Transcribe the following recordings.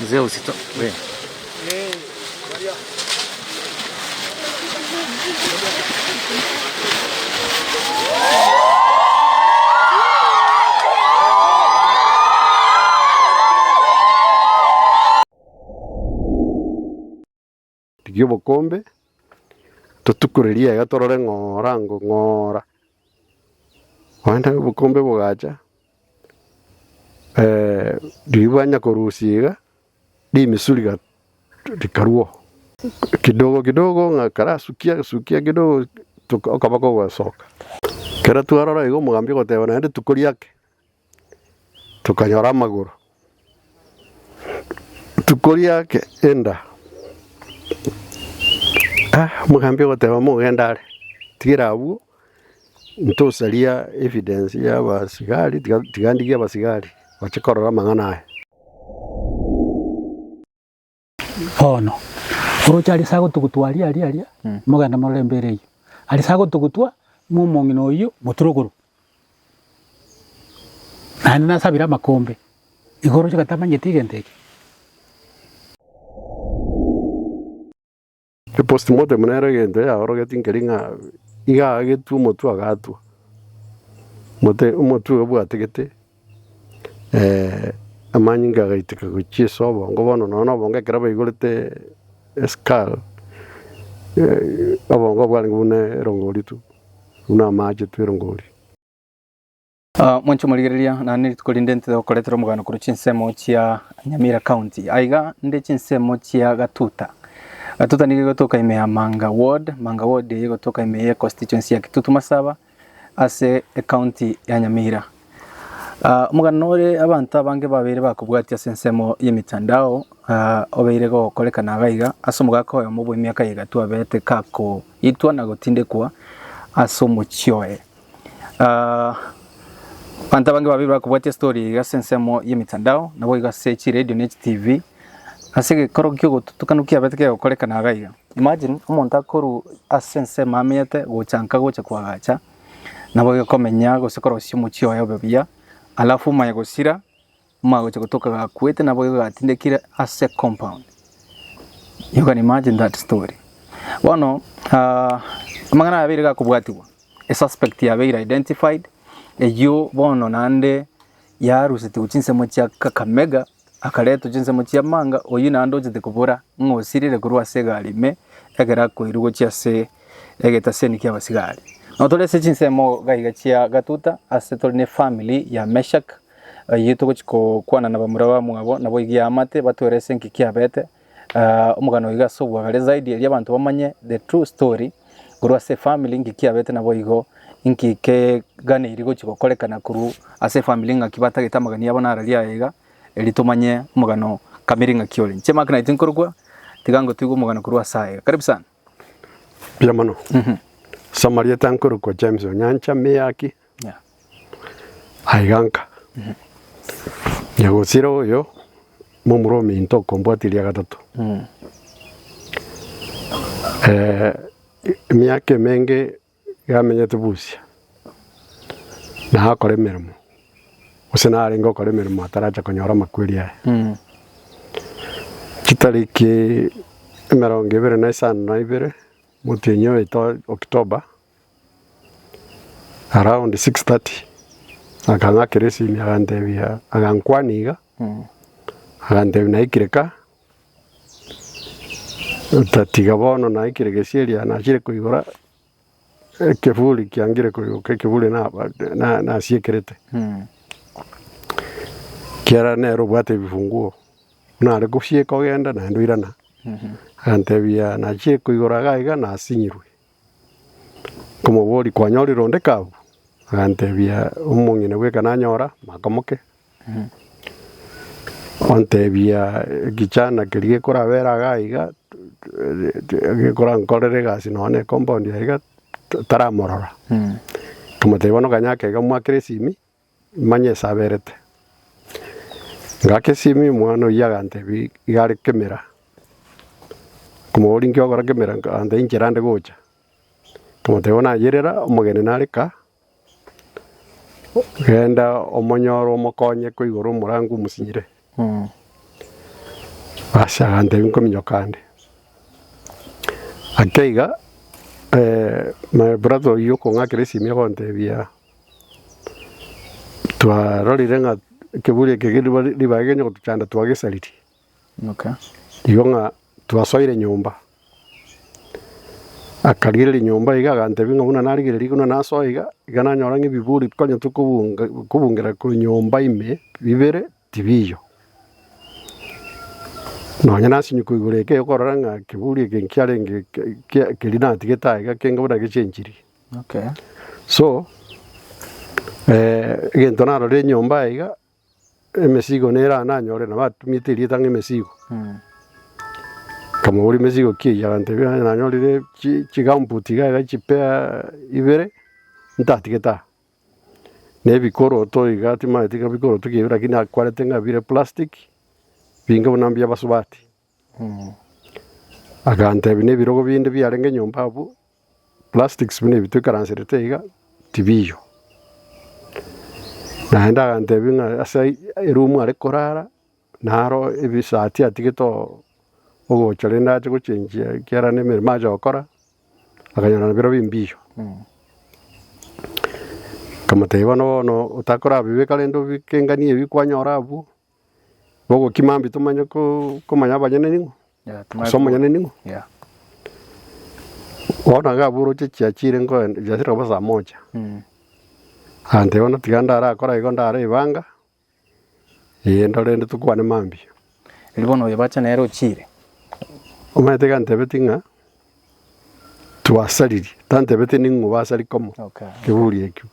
Punguzie uzito. Wewe. Tigio bukombe tutukuriria gatorore ng'ora wanda bukombe bugacha dibanya korusiga di misuri dikaruo kidogo ngakara sukia kidogo tukabako wa soka kera tuarora igo mugambi goteba nande tukuri yake tukanyora maguru tukuri yake enda mugambi goteba mugendare tigira abu ntosalia evidence ya basigari tigandigia basigari wachikorora mangana ono urocha alisago tukutwali ali muganda marembere iyo alisago tukutwa mumongino uyu muturuguru nani nasabira makombe igoro chakatamanye tigenteke postmortem nere gente ya oro getinkelinga iga getu motu agatu motu obwategete amanyinga gaitika guchiso bongo bono no bonga keraba igolete skal abongo bwali ngune rongoli tu una maje tu rongoli mwancho maligereria nani tukolindente okoletera mugano kuru chinsemo chia Nyamira County aiga nde chinsemo chia Gatuta nige gotoka ime ya Manga Ward ye gotoka ime ya constituency ya Kitutu Masaba ase county ya Nyamira. Muganore abantu abange babere bakubwati sensemo yemitandao obeire go kolekana gaiga aso mugako yo mubo imyaka yigatu abete kako itwa na gotindekwa aso muchioe. Abantu abange babere bakubwati story ya sensemo yemitandao nabo iga search radio net tv asege koro kyo tukanukia beteke okolekana gaiga. Imagine umuntu akoru asense mamete gochanka gocha kwagacha nabo komenya gosekoro simuchio yo bebia alafu maya gosira magocha kutoka gakwete nabo gatindekira ase compound. You can imagine that story. Wano amangana abiri gakubwatiwa a suspect yabiri identified eyo bono nande yarusite uchinsemo cha Kakamega akareto uchinsemo cha Manga oyina ando jite kubura ngosirire kurwa segalime egera koirugo cha se egeta seni kya basigari. Notole se chinsemo gaiga chia Gatuta asetole family ya Meshak yeto gochiko kwana na bamuraba mwabo nabo igiya amate batwerese nkikia bete umugano iga sobwa gale zaidi ya abantu bamanye the true story kurwa se family nkikia bete nabo igo inkike gane irigo chiko kolekana kuru ase family ngakibata gitamagani yabona aralia iga elitomanye umugano kamiringa kiole nchema kana itinkorwa tigango tigo umugano kurwa sae karibu sana pia mano Samaria tankuru kwa James Onyancha meyaki aiganka yagosiro yo mumuro minto kombatilia gatatu miyake menge gamenyete busia na hakore mirimo usenari ngo kore mirimo ataracha konyora makwiria kitariki 22 mutinyo ito October around 6:30 akanga keresi mi agantebia agankwaniga agantebi na ikireka tatiga bono na ikireke sheria na chire kuigora kefuli kiangire kuigoka kefuli na siekerete kiara nero bwate bifunguo na ale kushie kogenda na nduirana agantebia na chire kuigora gaiga na sinyirwe como bori kwanyori ronde kabu agantebia umongine weka na nyora makomoke antebia gichana kirie kora vera gaiga gikora nkorere gasi none compound yaiga taramorora como te bono ganyake ga mwakresimi manye saberete ngake simi mwana yagantebi igare kemera como orinki ogora kemera ande incherande gocha como te bona yerera omogene nareka genda omonyoro omokonye koigoro murangu musinyire basi agantebi nkominyokande akeiga my brother yuko ng'akire esimi agontebia twarorire ng'a kiburi eke ribagenya gotuchanda twagesariri Okay. igo ng'a twasoire nyumba akarigireri nyumba iga agantebi ng'a buna narigireri buna nasoa iga nanyora ng'ebiburi konya tukubungera ku nyumba ime bibere tibiyo nonya nasinyuka iguru eke okorora ng'a kiburi eke nkiarenge keri natigete iga kenga buna gechenchiri. Okay. So egento narorire nyumba iga emesigo nera nanyore na batumite rieta ng'emesigo kama uri mesigo kiya agantebi nanyorire chigambuti iga chipea ibere ntatigeta nebikoroto iga timaete iga bikoroto kiya lakini akwarete ng'a bire plastic binga bunambia basubati agantebi nebirogo binde biarenge nyumba abu plastics bine bitwikaranserete iga tibiyo naenda agantebi ng'a asa erumu are korara naro ebisati atigeto ogochore ndache gochenjia kiara nemirimo aja gokora akanyora nabiro bimbiyo kamateba no utakora bibeka rendo bikenganie bikwanyora abu bogo kimambi tumanye kumanya abanyene ningo somo nyene ningo ona gaburo chiachire ngo jasira basa moja ante ona tiganda ara akora igonda ara ibanga yendo rende tukwane mambi elibono yebacha nero chire omete gantebeti ng'a twasariri tantebeti ningo basari komo kiburi ekyo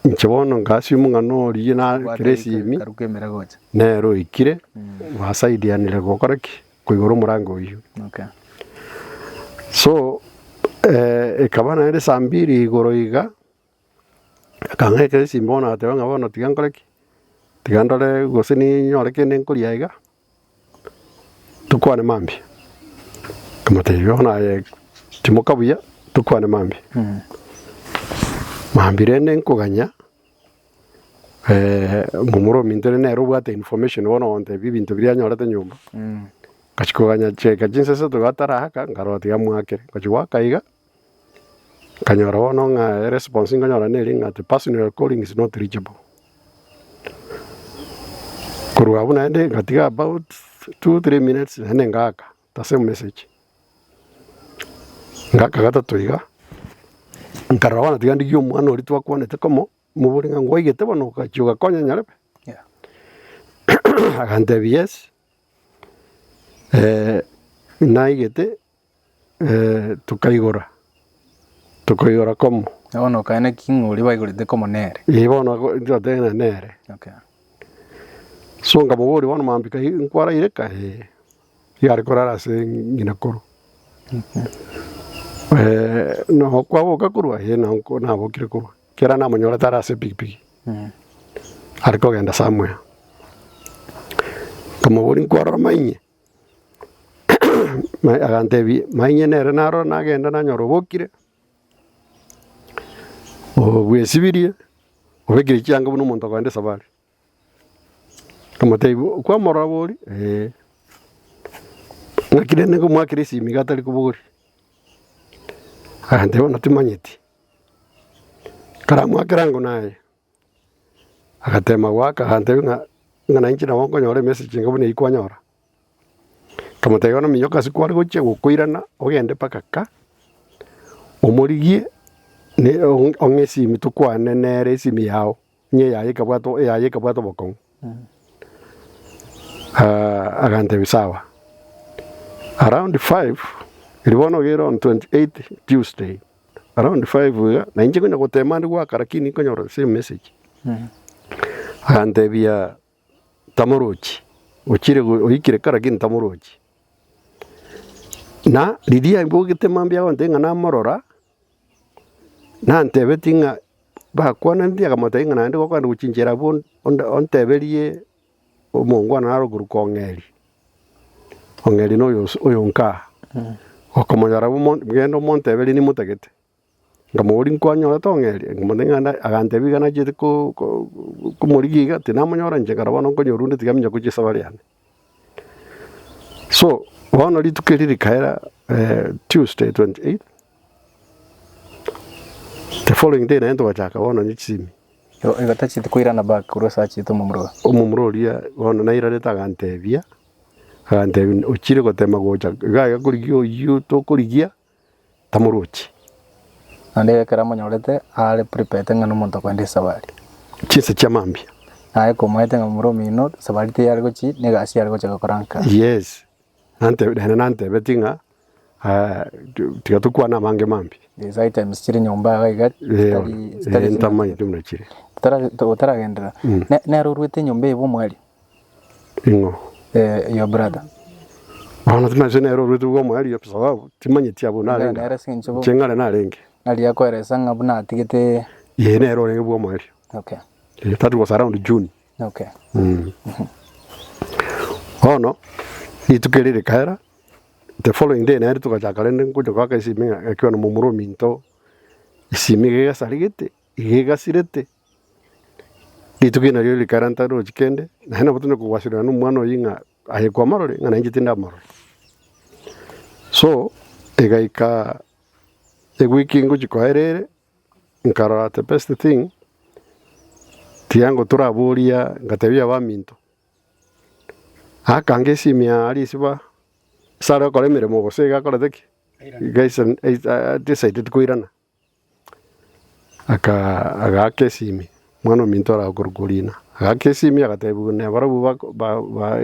nchibono ngasimu ng'a noriye na kiresimi karukemera gocha nero ikire basaidianire gokora ki kuigoro murango uyu. So ekabana ere sambiri igoro iga kang'e kiresimi bona ateba ng'a bono tigankore ki tigandore gosini nyore kende nkoria iga tukwane mambi kamatebio na timokabuya tukwane mambi mambi rene nkuganya mumuro mintere nero bwate information wono onte bibintu biria nyorete nyumba kachikuganya cheka jinsese tugatara haka ngaroti amwakere kachiwaka iga kanyora wono ng'a response nganyora neri ng'a the person you are calling is not reachable kurwa buna ende ngatiga about 2-3 minutes nene ngaka tase message ngaka gatatu iga nkarabana tigandi gyo mwana ori twakwanete komo muburi nga ngwaigete bono kachuga konya nyarepe agante yes naigete tukaigora komo ono kaene king'uri baigurite komo nere bono ndotena nere. Okay. So nga muburi bono mambika nkwara ireka yari korara se ngina koro no kwaboka kurwa na bokire kurwa kera na manyora tara se pikipiki ariko genda samwe kama buri nkwara mainye agantebi mainye nere naro nagenda nanyoro bokire bwesibirie obegire cyangwa buno muntu agande sabari kamatei kwa morabori ngakire nego mwakire simi gatari kubuguri ande bona timanyeti kara mwakirango naye agatema waka ande ngana inchi na wongo nyore message ngabone ikwanyora kamatei ona minyoka sikwari goche gukuirana ogende pakaka omorigie ne ongesi mitukwane nere simi yao nye yayika bwato bokong agante bisawa around 5 ilibono gero on 28 Tuesday around 5 na inje kunya gutema ndi gwa karakini konyoro same message agante bia tamorochi ukire oyikire karakini tamorochi na lidia mbogete mambia onde ngana morora na ntebetinga bakwana ndia kamatenga na ndi gokanda guchinjera bon onteberie omongwa na ruguru kongeri ongeri no oyonka okomonyara ngendo monteberi ni mutegete ngamuri nkwanyora tongeri ngamondenga agantebi gana jete ko kumurigiga tinamonyora nje karabano konyorunde tigaminya kuchisabariane So bono ritukiriri kaera Tuesday 28th. The following day naenda wachaka bono ni chisimi. Yo igatachi tukuirana back kurosa chito mumro. Omumroria bono nairareta gantebia. Gantebia ochire gotema gocha. Gaga kurigio yu to kurigia tamuruchi. Ande karamo nyorete ale prepare ngano monto kwende sabari. Chisa chamambia. Aye komaite ngamuro mino sabari te yargo chi negasi yargo chaka koranka. Yes. Nante betinga tiga tukua na mange mambi. These items chiri nyomba gaiga tari ntamai tumna chiri. Tara gendera. Ne rurwete nyombe bo mwali. Ingo. Your brother. Bana tunashe ne rurwete bo mwali yo pesa timanyi tiabo na lenga. Ne resin chobo. Chengale na lenge. Ali yako eresanga buna tigete. Ye ne rurwete bo mwali. Okay. That was around June. Okay. Oh no. Itukiriri kaera. The following day na tukajakalende kuja kwa isimi akiwa na mumuro minto. Isimi gega sarigete, gega sirete. Itukina ryo likaranta ro chikende. Na hena butune kuwashira no mwana yinga ahe kwa marore ngana injitinda marore. So egaika wiki nguji kwa erere nkara the best thing tiango turaburia ngatebia ba minto. Akange simia ali siba sara kole mere mo gose ga kole deki guys decided kuirana aga ke simi mwana minto ara kurkurina aga ke simi aga tebu ne barabu ba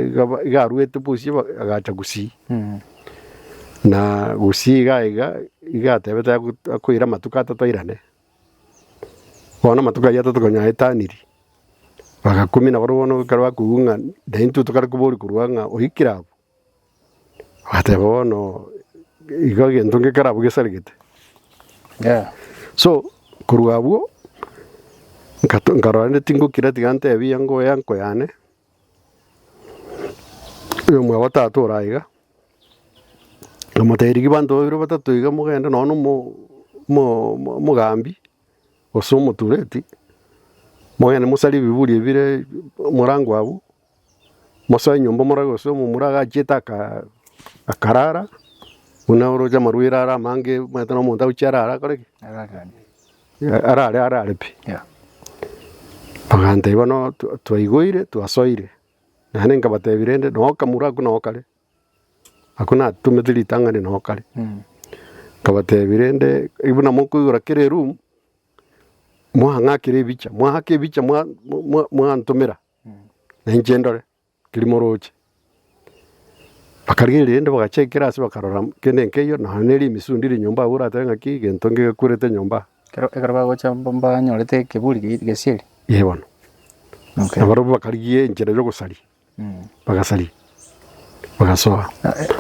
ga ruete pusi aga chagusi na gusi iga tebe ta kuira matuka tatoirane wana matuka ya totonya etaniri baga kumi na barono karwa kuunga daintu tokar kubori kuruanga ohikirabo ate bono igage ndonge karabu gesalgete so kuruabu ngarane tingo kirati gante ebiango yanko yane yo mwa batatu raiga amoteri gibando biro batatu iga mugenda nono mo gambi osomo tureti moyane musali biburi ebire murango abu mosa nyombo morago so muraga cheta akarara una oroja maruira ara mange matano monta uchara kore arare pi pagante ibano tuigoire tuasoire nane ngabate birende no kamura kuno kale akuna tumetili tangane no kale kabate birende ibuna monko yura kere room mwa kire bicha mwa antomera na injendore kilimoroche bakarigire ende bagachekera ase bakarora kene nkeyo na neri misundiri nyomba ura tenga ki gentonge kurete nyomba ekaro bagocha mbomba nyorete keburi gesiri yebona okay abaro bakarigie njere yo gusari bagasari bagasoa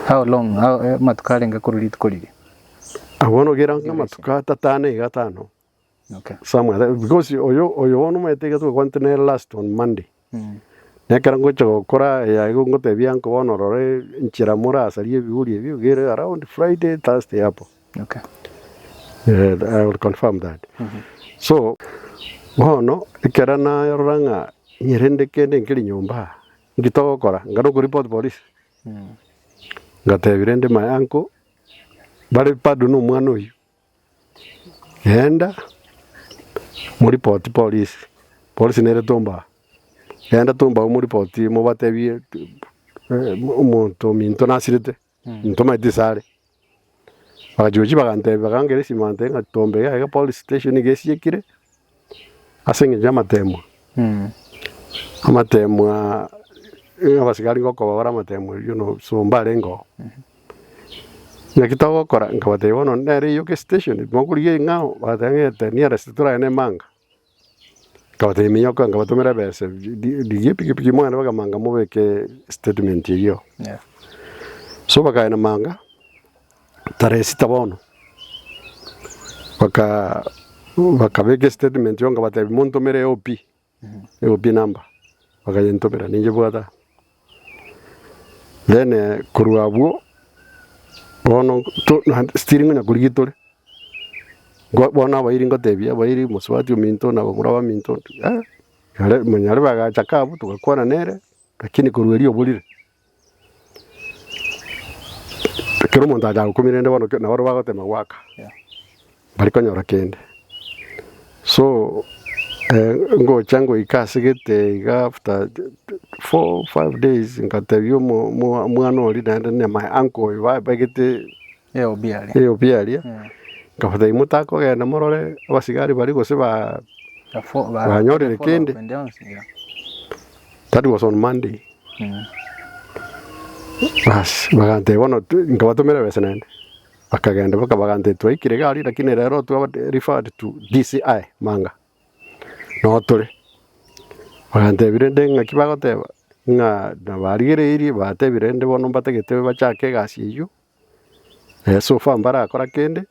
how long matukale ngakururi tukorire abono gera matuka tatane gatano okay somewhere because oyo ono metega to container last on Monday nekara ngocho kora ya ngote bianco bono rore nchira mura asalie biburi ebyo gere around Friday Thursday hapo okay I will confirm that so bono ikera na yoranga nyerende kende ngiri nyomba ngito kora ngaro ku report police ngate birende mayanko bale padu no mwana uyu enda mu report police nere tomba enda tomba mu report mo batebie umuntu minto nasirete ntoma disare bajuji bagante bagangere simante ngatombe ya police station igesiekire asenge jamatemo amatemo abasigari ngoko bara matemo so mbalengo nakitago kora ngabate bono nere yo ke station mokurie ngao batangete ni restaurant ene manga kabate miyoka ngabatomera bese piki mwana baga manga mubeke statement yo so baga ene manga tare sitabono baka beke statement yo ngabate monto mere OP OP number baga yentomera ninje bwata then kuruabu bono to steering na kurigitore bona bairi ngotebia bairi muswati minto na muraba minto yale munyale baga chakabu tukakwana nere lakini kuruerio bulire kero muntu aja gukumirende bono na baro bagotema gwaka bari konyora kende so ngo chango ikasigete iga after 4-5 days ngatabiyo mwana oli na my uncle wa bagete obialia ngafata imutako genda morore abasigari bari gose ba nyorere kende. That was on Monday. Bas bagante bono ngabatumira besenende bakagenda bakabagante twikire gari lakini rero tu referred to DCI manga no tole bagante birende ngakibagoteba nga nabarigere bate birende bono bategete bachake gasi iyo so far mbara akora kende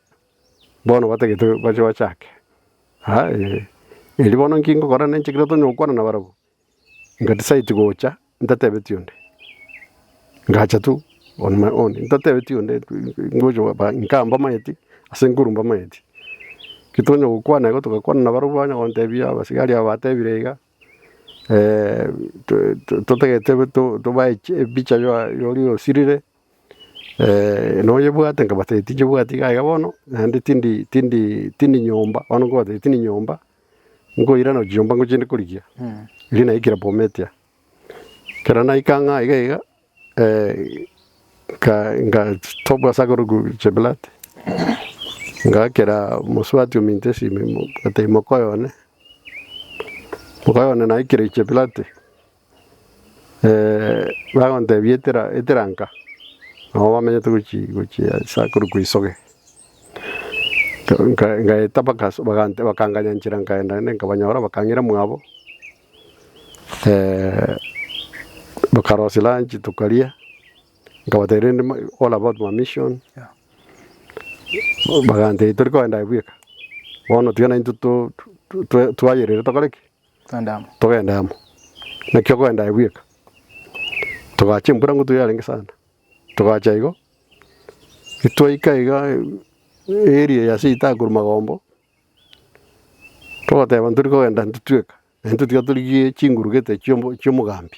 bono bategete bachake eli bono nkingo kora nenchikira to nyokwana na barago ngatisaiti gocha ntatebetionde ngacha tu on my own ntatebetionde ngojo ba nkamba maeti asengurumba maeti kitonyo gukwana go tukakwana na barago banya kontebia basigari abatebirega totegete to bai bicha yo sirire no yebwate ngabate tijebwate ga bono ande tindi nyomba ono go tindi nyomba ngo ira no jomba ngo chinde kurikia lina ikira pometia karana ikanga iga nga toba sagorugu chebelate nga kera muswati umintesi mimo ate mokoyone na ikira chebelate bagonte vietera eteranka no bamenye tuguchi sagorugu isoge nga etapa kaso bagante bakanganya nchira ngaenda nenga banyora bakangira mwabo bakarosila nchi tukalia ngabaterende all about my mission bagante turiko enda ibweka wono tuyana into tuayerere tokaleki tandamo togendamo nakyo ko enda ibweka tugachimbura ngutu yalenga sana tugachaigo itwaika iga area ya sita kurmagombo tote banduri ko enda ntutweka ntutya turigie chingurugete cyomugambi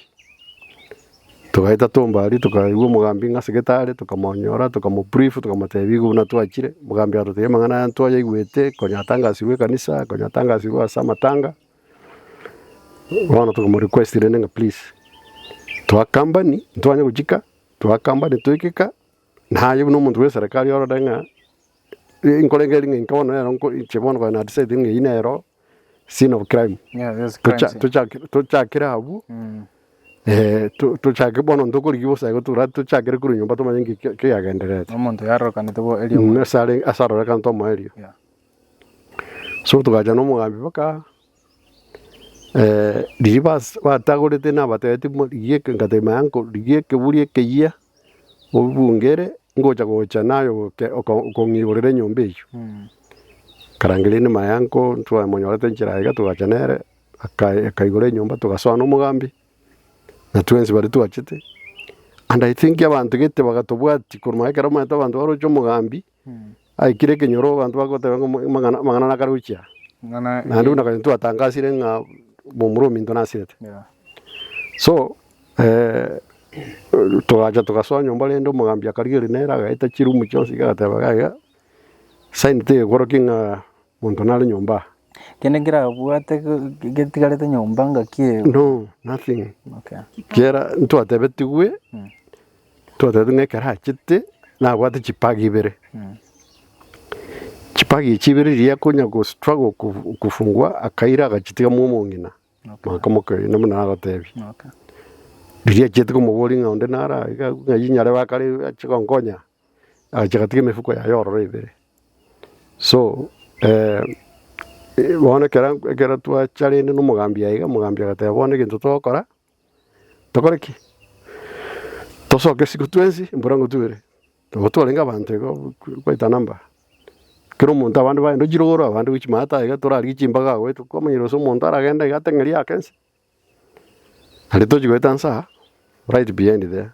tugaita tombari tukaiwo mugambi ngaseketare tukamonyora tukamubrief tukamutebigo na twachire mugambi atote mangana twaje igwete konyatanga siwe kanisa konyatanga siwe asamatanga wana tukamu request renga please twakambani twanya kujika twakambani twikika naye no muntu we serikali ora danga inkolengeli nginkona yaro chebono kana decide nginero scene of crime tuchakira abu tuchake bono ndokuri gibosa go tuchakire kuri nyumba tumanyi ke yagenderete umuntu yaroka nitebo elio nesale asaro kanto mo elio so tugaja no mugambi baka diribas batagorete na batete mo yeke ngate manko yeke buri ke ubungere ngocha nayo kongiborere nyombe iyo karangelini mayanko ntwa monyorete nchiraga tugachanere akaigore nyomba tugaswana umugambi na twenzi bari tuachite and I think abantu gete bagatobwati kuruma ekara mata abantu baro cyo mugambi aikire kenyoro abantu bagote mangana nakaruchia na ndu nakantu atangasire nga bomuro mindo nasirete so tugacha tugaswana nyomba lendo mugambi akarigire nera gaita chirumu cyose gatabaga sign te gorokinga muntu nale nyomba kene gira buate getigarete nyomba ngakie no nothing okay kera ntu atebetigwe tu atedunge kara chite na bwate chipagi bere chipagi chibere ria kunya go struggle kufungwa akaira agachitiga mumongina makamoke namuna agatebi okay ria chite ko mubolinga onde nara ngayinyare bakari achikongonya achigatike mefuko ya yoro ibere so bona kera twa challenge no mugambi aiga mugambi agate bone kintu tokora tokoreki tosoke sikutwenzi mburango tuere totwalenga abantu go kwaita namba kero muntu abantu baendo jirogoro abantu wichimata aiga torari chimbaga gwe tukomanyiro so muntu aragenda igatengeria akense ali tojigoetansa right behind there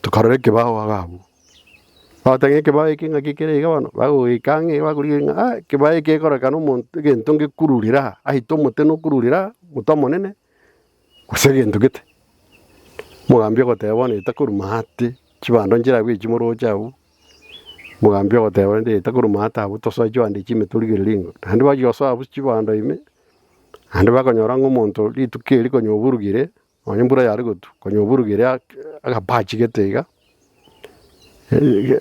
tukareke baho agabu batenge ke bae kinga kikere igabano bago ikange baguringa ke bae ke kora kanu muntu gentonge kururira ahito muteno kururira mutomonene kusegento gete mugambi ko tebone itakurumate chibando njira bwiki muro cyabu mugambia goteba ndi takuruma ata butoso jwandi chime tuligiringo andi bagyoso abuchibando ime andi bakonyora ng'omonto litukiri konyoburugire onyembura yari gotu konyoburugire agapachi getega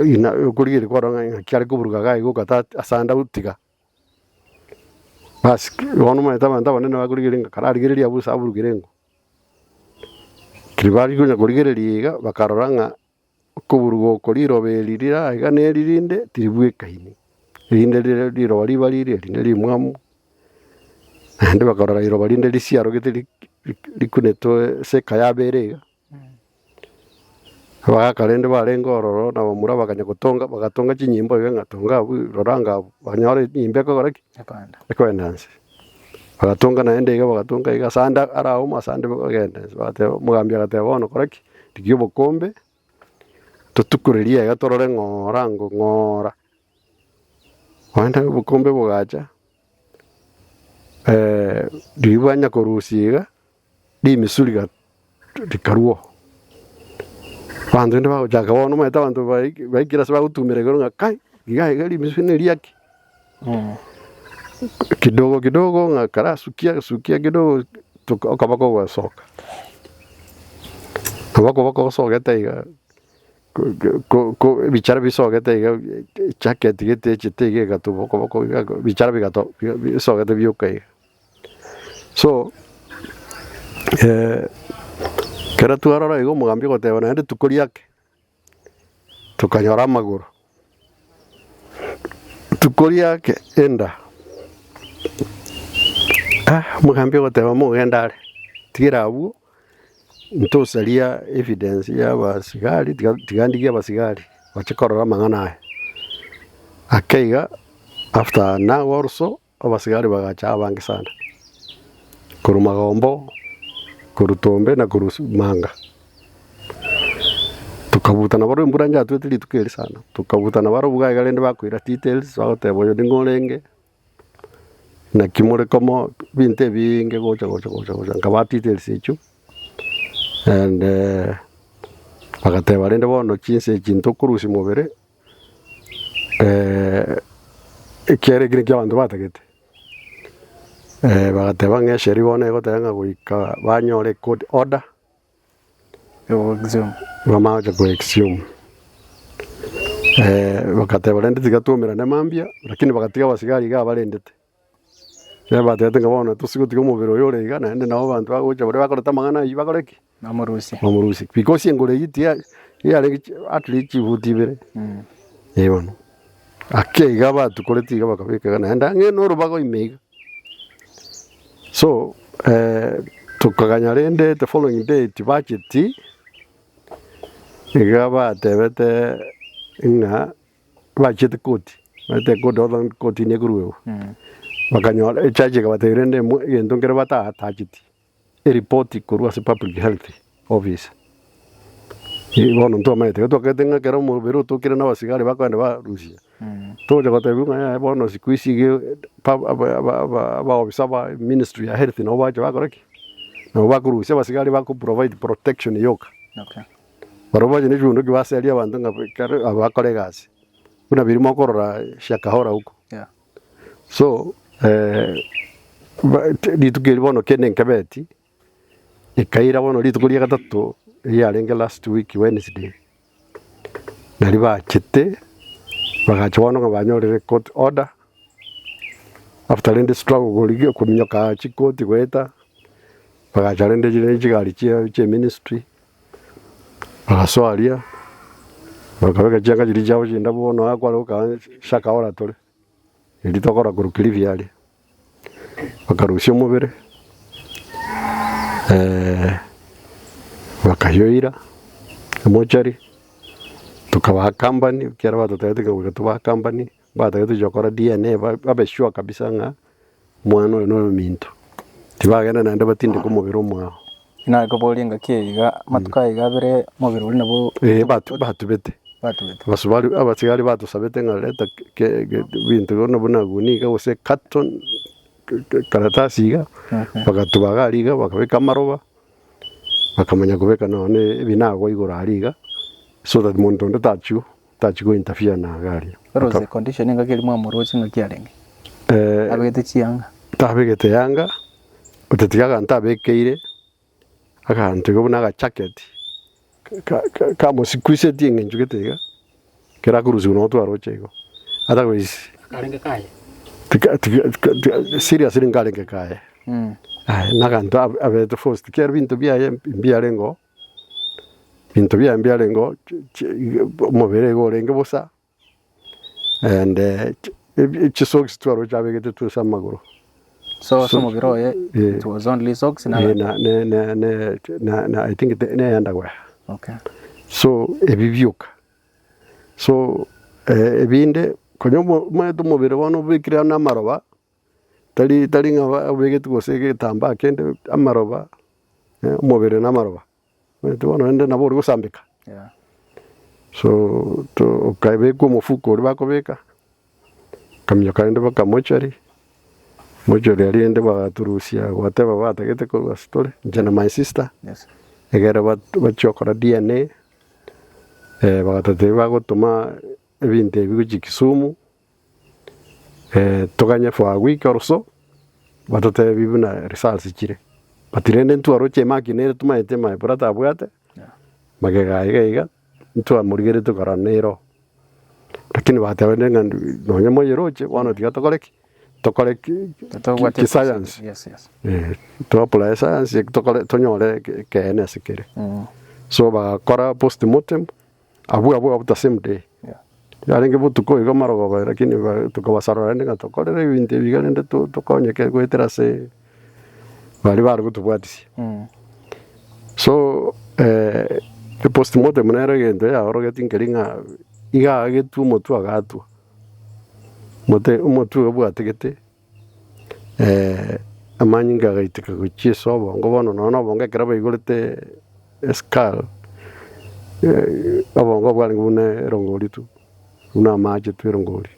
ina kurigire koronga kyari kuburuga gai gukata asanda utiga bas wono meta banda bane bakurigire kararigireria busa burugirengo kiribari kunya kurigireriga bakaroranga kuburugo koriro belirira iga neririnde tiribwe kaini rinde riro bari bari rinde rimwamu ande bakarora iro bari ndeli siaro gete likuneto se kayaberega bakarende barengororo na bamura bakanya gutonga bagatonga chinyimbo iga ngatonga roranga banyore nyimbe ko goraki Epanda. ekwendanse bagatonga na ende iga bagatonga iga sanda araho masande bagenda bate mugambya gate bono koraki tigiyo bokombe tutukureria iga torore ng'ora wanda bukombe bugacha ribanya korusiga di misuriga rikaruo bantu ndo bagochaka bono meta bantu baikira se bagutumire goro ngakai iga ri misune riaki kidogo ngakara sukia kidogo tukabako wasoka bako soka taiga ko bichara bisoka taiga jacket gete chitege gatubo ko bichara bigato bisoka te biukai so kera tuarora igo mugambi goteba nande tukuriake tukanyora maguru tukuriake enda mugambi goteba mugendare tigira abu ntosalia evidence ya basigari tigandigia basigari bachikorora mangana akeiga after an hour or so abasigari bagacha abangi sana kurumagombo kurutombe na kurumanga tukabutana baro imbura njatu tili tukeri sana tukabutana baro buga galende bakwira details bagotebo yo ndingorenge na kimure komo binte binge gocha ngaba details echo and bagateba rende bono chinse chinto kurusi mubere ekere gire kyabantu batagete bagateba ngesheri bone gotanga guika banyore code order Exhume. bamaje ku exhume bagateba rende tigatumira ne mambia lakini bagatiga basigari ga barendete batete ngabona tusigutiga mubiro yore igana ende nabo bantu bagocha bore bakoreta mangana yibakoreki Mamurusi because ngore yiti ya atleast chivutibere yebono akeiga batu koletiga bakabika kana enda ngeno rubago imega so tukaganya rende the following day tibachiti igaba tebete inga bachete koti bate kodon koti negruwe bakanyora echaje kabaterende yendo ngere bata tachiti report kurwa se public health office bono ntwa maite to ketenga kero mu biru to kire na basigari bakande ba Rusia to je gote bunga bono sikuisi ge ba office ba ministry ya health no ba jwa koreki no ba kuru se basigari ba ku provide protection yoka Okay. baroba je jundo ki baseria bantu ngapekare abakoregasi kuna birimo korora shakahora huko Yeah. so litukiri bono kene nkabeti ikaira bono litukuri gatatu yarenge last week Wednesday nari bachete bagacha bono ngabanyorere court order after the struggle goligi kumnyoka chikoti gweta bagacha rende jire chigari che ministry bagaswaria bakabega changa jiri jawo jinda bono akwaro ka shaka ora tole litokora kurukiri vyali bakarusha umubere bakayoira mochari tukabaha company ukiara batotete tubaha company batagete jokora DNA babeshwa kabisa nga mwana no minto tibagenda nande batinde ku mubiri omwa Ina ko bolinga keiga matukayiga bere mubiri uri nabo batubete basubali abasigari batusabete nga leta ke bintu gona bunaguni ka ose carton karatasiga bakatubagariga bakabeka maroba bakamanya kubeka none binago igora ariga so that muntu ndatachu tachigo interfere na gari rose condition ngakeli mwa morochi ngakiarenge abegete chianga tabegete yanga utetigaga ntabekeire akantu gobuna ga jacket ka musikwise tinge njugete kera kuruzu no to arochego otherwise karenge kaye seriously ngalenge kaye nakantu abete first care bintu byarengo bintu byarengo mobere go renge bosa and socks to arocha begete to samaguru so mobiro it was only socks na I think ne underwear. Okay. So ebivyuka. So ebinde konyomo mwetu mubere wano bikira na maroba. Tali nga begete gosege tamba kende amaroba. Mubere na maroba. Mwetu wano ende nabo gusambika. Yeah. So to kaibe ko mufuko ribakobeka. Kamyo kaende bakamochari. Mochari aliende bagaturusia whatever batagete ko story. Jana my sister. Yes. Egera bachokora DNA bagatate bagotuma ebinte bigukisumu toganya for a week or so batate bibuna results chire batirende ntu aroche makine tuma etema brata bwate magega iga ntu amurigere to karanero lakini batawende ngandu nonye moyeroche wana tigatogoreki tokole science. Yes. To apply science tokole tonyole kene sikere. So bakora postmortem abu the same day. Yeah. Yaringe butuko iga marogo lakini tukabasarora ndinga tokole ibinte bigalende tokonye ke kwetera se bali gutubwatisi. So the postmortem nere gende ya orogetin keringa iga agetu motu agatu motu obwategete amanyinga gaitika guchiso bongo bono no bonga keraba igolete skal abongo bwali ngune rongoli tu una maje tu rongoli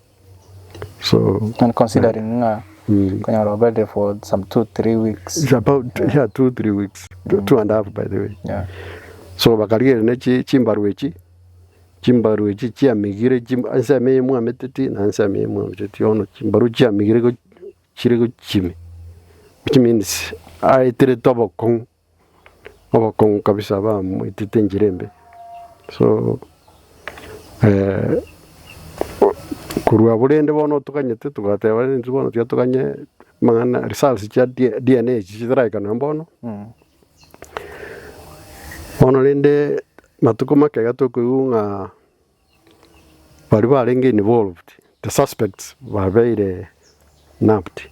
so and considering kanya robert for some 2-3 weeks. It's about 2-3 weeks 2.5 by the way. Yeah. So bakariere ne chimbaruechi chiamigire ansa me mu ameteti na ansa me mu ameteti ono chimbaru chiamigire go chirego chimi, which means I treat obokong kabisa ba mu itenjirembe. So kurwa burende bono tukanyete tugateba nzu bono tukanye mangana results cha DNA chitiraika nambono ono lende matuko makega tokuunga bali barenge involved. The suspects were very nabbed.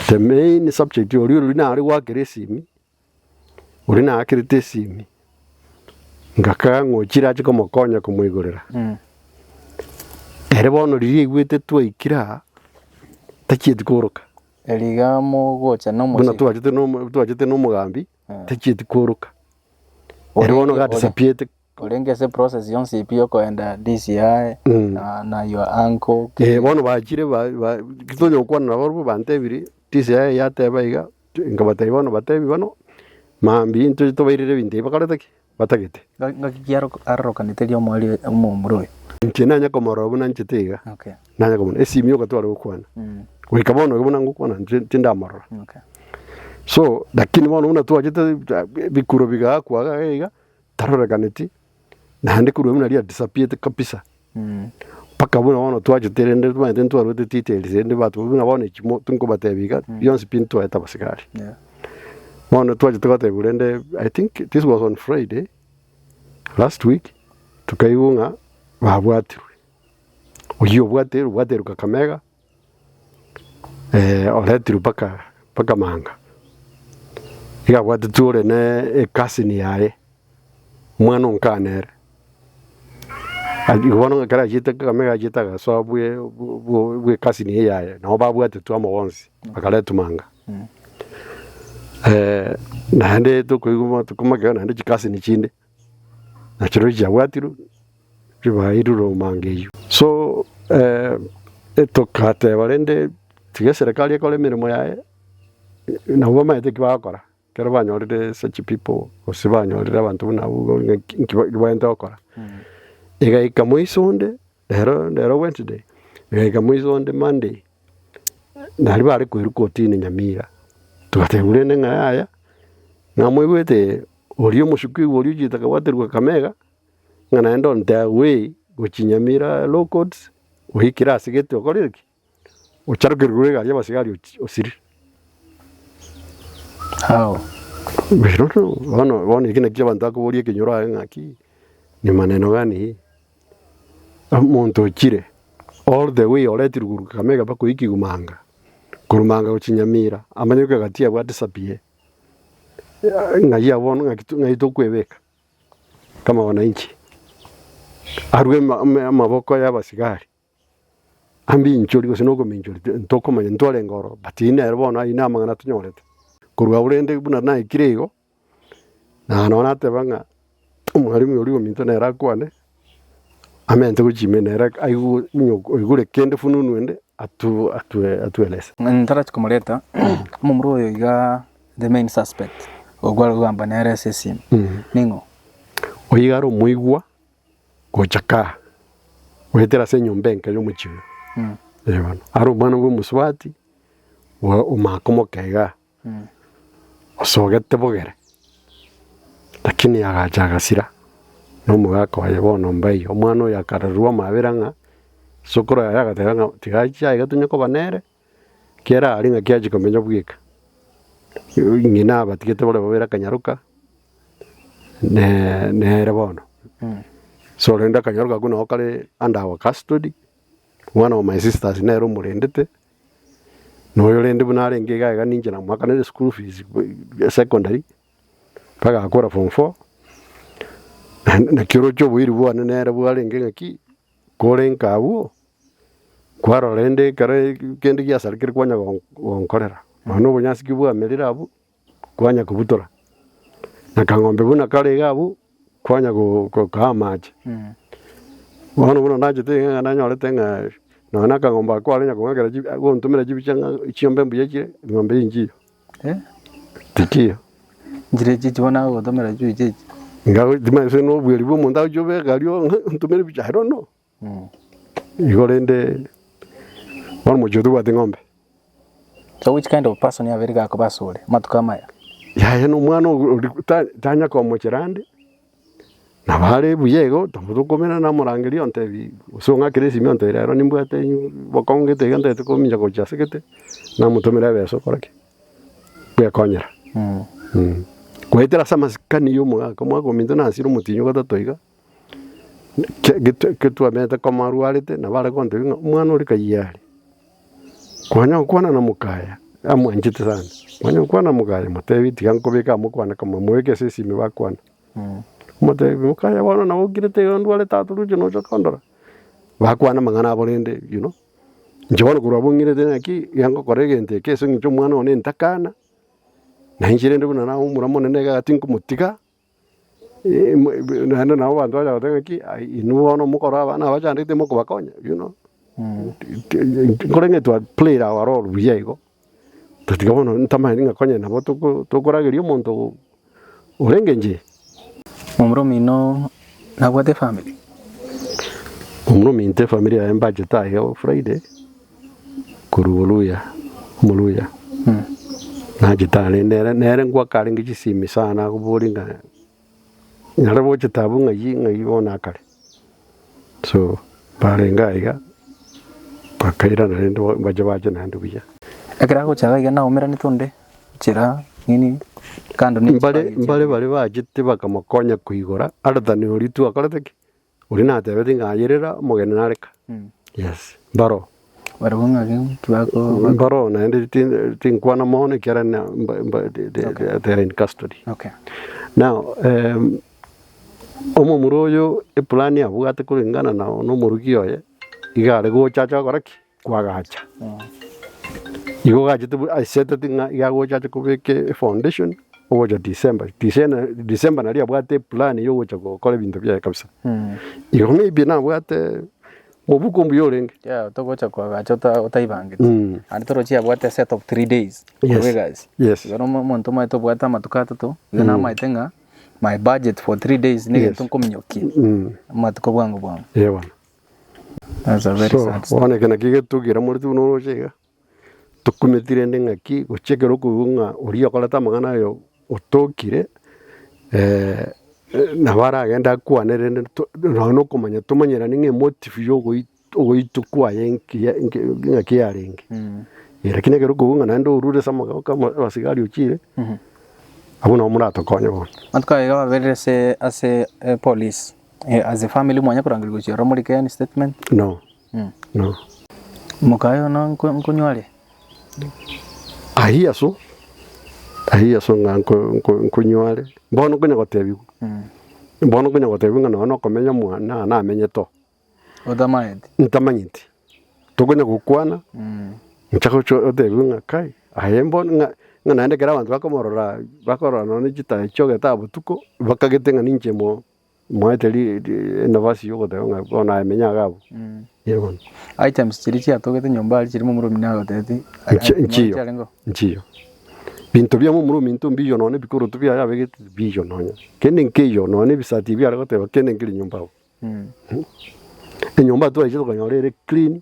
The main subject uri na ari wakire simi uri na akirite simi ngaka ngochira chiko mokonya kumwigurira ere bono riri gwete twikira tachieti kuruka Eligamo gocha no buna twajete no mugambi tachieti kuruka ere bono ga disappeared olenge se process yonse ipio koenda DCI na your uncle bono bachire ba kitonyo kwana na borbo bantebiri DCI yateba iga ngabate bono batebi bono mambi into tobairire binte bakaretaki batagete ngakiaro arrokaniterio mwali omumuro ntina nya komoro buna nchitega okay nanya komona esimio katwara ukwana wikabono gobona ngukwana tinda marra okay so lakini bono una twajete bikuro biga kwaga iga tarorekaneti nande kuro una ria disappeared kabisa paka bono twajete rende twende twaro de details ende batu buna bono chimo tunko batebiga yonse pinto eta basigari yeah bono twajete batebulende I think this was on Friday last week tukaiunga babwatirwe uyo bwateru Kakamega oletiru paka manga iga bwateture ne kasini yae mwana nkanere agibono ngakara jita Kakamega jita gaso bwe kasini yae na babwate tu amawonsi akaletu manga nande tukumaga nande chikasini chinde na chiro jawatiru ribairu mangeyu so etokate barende tiga serikali ekole mirimo yae na uba maete kibakora kero banyorire such people osibanyorire abantu na ugo ngibante okora igaika mwisonde lero Wednesday igaika mwisonde Monday nari bari kwirukotini Nyamira tugategure ngaya ngamwe gwete ori omushuki ori ugitaga waterwa Kamega ngana endo ntawe guchinyamira low codes uhikira asigete okorereki ucharuke gari abasigari osiri how pero bueno ikine kia bantu akuborie kinyora ngaki ni maneno gani muntu chire all the way oreti ruguruka Kamega bako ikigumanga kurumanga guchinyamira amanyuka gatia bwa disappear ngaya bono ngaitu kwebeka kama wananchi arwe amaboko y'abasigari ambi inchori gosinoko minchori ntoko manye ntwale ngoro batine erbono ina mangana tunyorete kurwa urende buna na ikirego na nona tebanga umwarimu uri gominto na rakwane amente guchimenera aigu igure kende fununu ende atueleza ntara chikomoleta mumro yoga the main suspect ogwara gamba na RSS ningo oyigaro muigwa gochaka wetera senyombenka yo muchiyo ebana aro bana bo muswati wa umakomo kega osogete bogere lakini agachagasira no mugako ayebono mbai omwana yakararwa maberanga sokoro yagatega tigacha igatunyako banere kera aringa kiaji komenya bwika ngina batigete bole babera kanyaruka ne rebono so renda kanyaruka kuna okale under our custody one of my sisters nero murendete no yorende bunare ngega ninje na mwaka ne school fees secondary paga akora form 4 na kiro cho bwiri bwana nere bwale ngenga ki korenka abu kwaro rende kare kende kia sarikiri kwanya gonkorera mano bunyasi kibwa melira abu kwanya kubutora na kangombe buna kare gabu kwanya go kamaje wano buna naje te na nyore tenga no na kangomba kwale nya kongera jibi go ntumira jibi changa ichiombe mbuye ngombe inji tikio njire jibi bona go ntumira jibi jibi ngaho dimense no bwiri bo munda jobe gario ntumira bicha I don't know igorende wano mujodu wa ngombe. So which kind of person ya veriga ko basore matukamaya ya no mwana tanya ko mocherande na bare buyego tumukomena na murangiri ontebi usonga kiresi mionte rero nimbwate bokongete gante tukominja ko chasekete na mutomera beso korake bya konyera kwetera samaskani yomo como gominto na siro mutinyo gatatoiga que tu ameta komarualite na bare konte mwana uri kayari kwanya kwana na mukaya amwanjite sana kwanya kwana mukaya mutebi tigankobeka mukwana kama mweke sisi mibakwana mutebi mukaya wana na ukirete ndwale taturu jino chokondora bakwana mangana aborende njibona kurabungire tena ki yango koregente keso ngicho mwana one ntakana na injirende buna na umuramo nega tinku mutika nanda na wandu aja tena ki inuono mukora bana bachandite moko bakonya korenge to play our role biyego tutigabona ntamani ngakonya nabo tukuragirio muntu urengenje umro mino na what the family umro minte family ya budget ayo Friday kuruluya muluya na jitale nere ngwa karingi jisimi sana kuburinga narabo jitabu ngayi ona kare so barenga iga pakaira na ndo bajabaje na ndo biya akira ko chaga iga na umera nitonde chira nini kando ni mbale bajite bakamukonya kuigora arathani uri tu akoreteki uri na tebeti ngayirira mugene nareka yes baro barabunga kibako baro na ndi tinkwana mone kera na they're in custody. Okay, now omo muroyo e plani abugate kulingana na no murugio ye igare go chacha koraki kwagacha igo gaje tu aseta tinga igago chacha kubeke foundation oja December nari abugate plani yo gocha ko kole bintu bya kabisa igo maybe na abugate mubuko mbyorenge yeah to gocha kwagacha utaibange and toro chia abugate set of 3 days yes guys yes igo no monto mai to abugate matukato to igana mai tenga my budget for 3 days ni gintu nkomnyoki matuko bwangu yewa that's a very sad story. Wana kana kigetugira muri tu no chega tukumetire ndengaki guchekero kuunga uriyo koleta magana yo utokire na baragenda kwanere no kumanya tumanyira ninge motive yo goitukwa yenki ngaki yarengi lakini kero kuunga nando urure sama kama basigari uchire abuna murato konyo bon antuka iga very as a police as a family mwanya kurangiri guchira muri kaya statement no mukayo no nkunywale ahia so nga nkunywale mbono kunya gotebiku mbono kunya gotebiku no komenya mwana na amenye to ntamanyiti tukunya gukwana nchako cho otebiku nga kai ahembo nga naende kera abantu bakomorora bakora no nigita choge tabutuko bakagetenga ninche moeteli innovasi yo gotebiku nga bona amenya gabo yebon items chirichi atogete nyomba ali chirimo murumi nago tete nchiyo bintu bya mu mintu mbiyo none bikuru tubya yabegete biyo nonya kende nkeyo none bisati bya gote kende nkiri nyomba enyomba tu aje tukanyore clean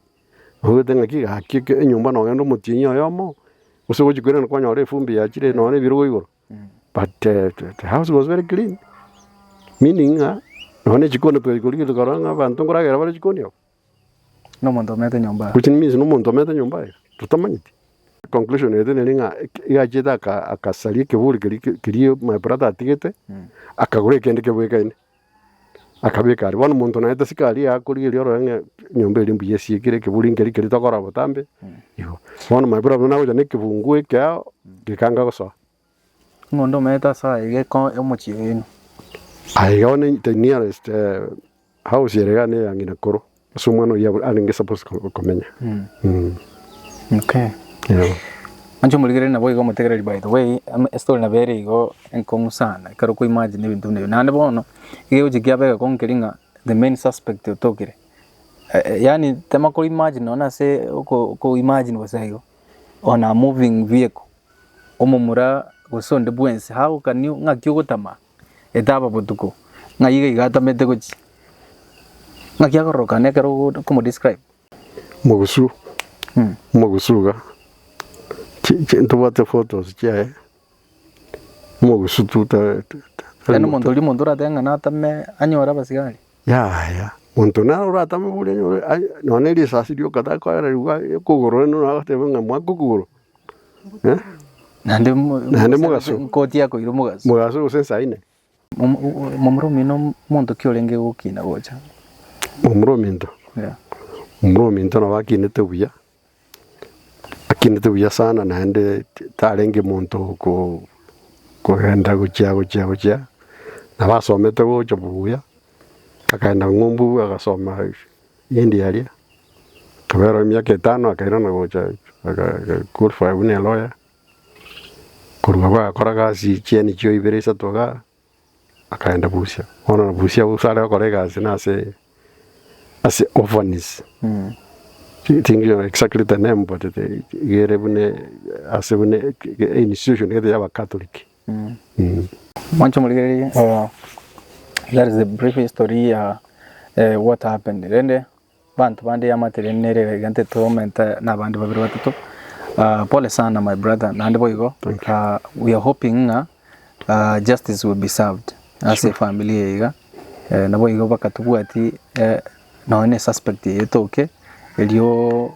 hote ngaki hakike enyomba no ngendo mutinyo yomo uso gojikwera no kwanyore fumbi ya chire none birugo igoro but the house was very clean meaning none chikono pe gori tukaranga bantu ngoragera bari chikonyo no muntu mete nyomba which means no muntu mete nyomba tutamanyiti conclusion ede nelinga igacheta akasali keburi kiri my brother atigete akagure kende kebwekaine akabeka ari bono muntu naete sikari akuri rio nge nyomba iri mbuye siekire keburi ngeri kiri tokora botambe yo bono my brother nawo jane kebungu ekya gikanga goso ngondo meta sa ige ko omuchio ino aiga one the nearest house yerega ne yangina koro sumano ya alinge supposed komenya okay yeah ancho muligere na boigo mutegereri by the way story na bere igo enkomu sana karo ko imagine ibintu ne nande bono ige ujikia bega konkeringa the main suspect utokire yani tema ko imagine ona se ko imagine wasaigo on a moving vehicle omumura gusonde bwense how can you ngakyo gutama etaba botuko ngayiga igata mete gochi ngakia goroka ne karo como describe mugusuga ntubate photos chae mugusu tuta eno mondoli mondora tenga natame anyora basigari ya muntu na ora tame bule no ne ri sasi dio kata ko era ruga kugoro no na te venga mwa kugoro nande mugasu kotia ko irumugasu mugasu usensa ine momromi no mondo kyolenge ukina gocha momrominto momrominto no bakine tebuya akine tebuya sana nande tarenge muntu ko henda guchia na basomete gocho buya akaenda ngumbu akasoma India alia kabera miaka 5 akaenda na gocha kurfa une lawyer kurwa akora kazi cheni chio iberesa toga akaenda Busia ona Busia usale akora kazi na as orphans think exactly the name but the gerebune as an institution that are Catholic mancho muligeri that is the brief story what happened rende bantu bandi yamatere nere gante tormenta na bandi babiri batatu pole sana my brother nande boygo we are hoping justice will be served as a family yiga na boygo bakatubwati none suspect yetoke elio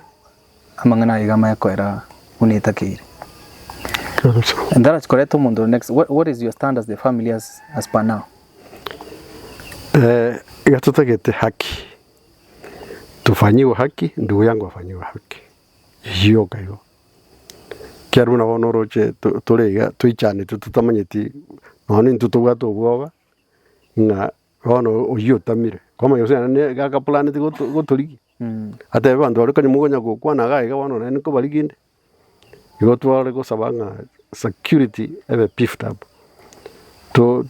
amangana yiga mayakwera unitakire and that's correct mundo next what is your stand as the family as per now igatutagete haki tufanyiwe haki ndugu yangu afanyiwe haki hiyo kayo kyaruna bono roche turega tuichane tutamanyeti none ntutuga tugoga nga bono oyo tamire koma yose ne gaka planet gotuliki ate bantu ari kanyu mugonya gukwana gaiga bono ne ko baliginde igo tware go sabanga security ebe picked up to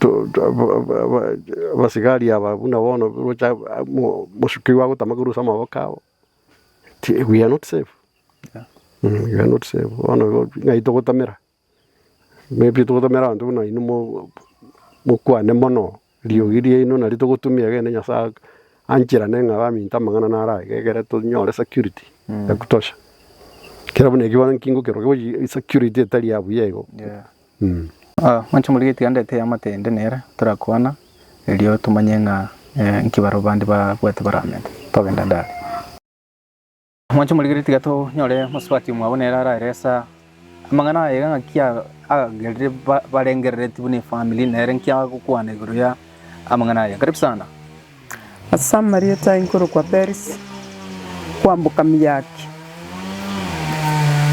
basigari aba buna bono rocha mushukiwa gutamaguru sama bakao we are not safe we are not safe bono ngai to gutamera maybe to gutamera antu na inumo mukwane mono riogirie ino na ritugutumia gene Nyasaye anjira nenga baminta mang'ana nara gegere tunyore security ya kutosha kera bune kiwa nkingo kero kiwa security etari yabu yego mancho muligiti andete amatende nera turakwana elio tumanyenga nkibaro bandi ba bwete baramende togenda ndali mancho muligiti gato nyore muswati mwabonera araresa amang'ana yega ngakia agerere barengerere tibune family nere nkia gukwana iguru ya amang'ana ya karibu sana. Asamaria tainkuru kwa Paris kwambuka miyaki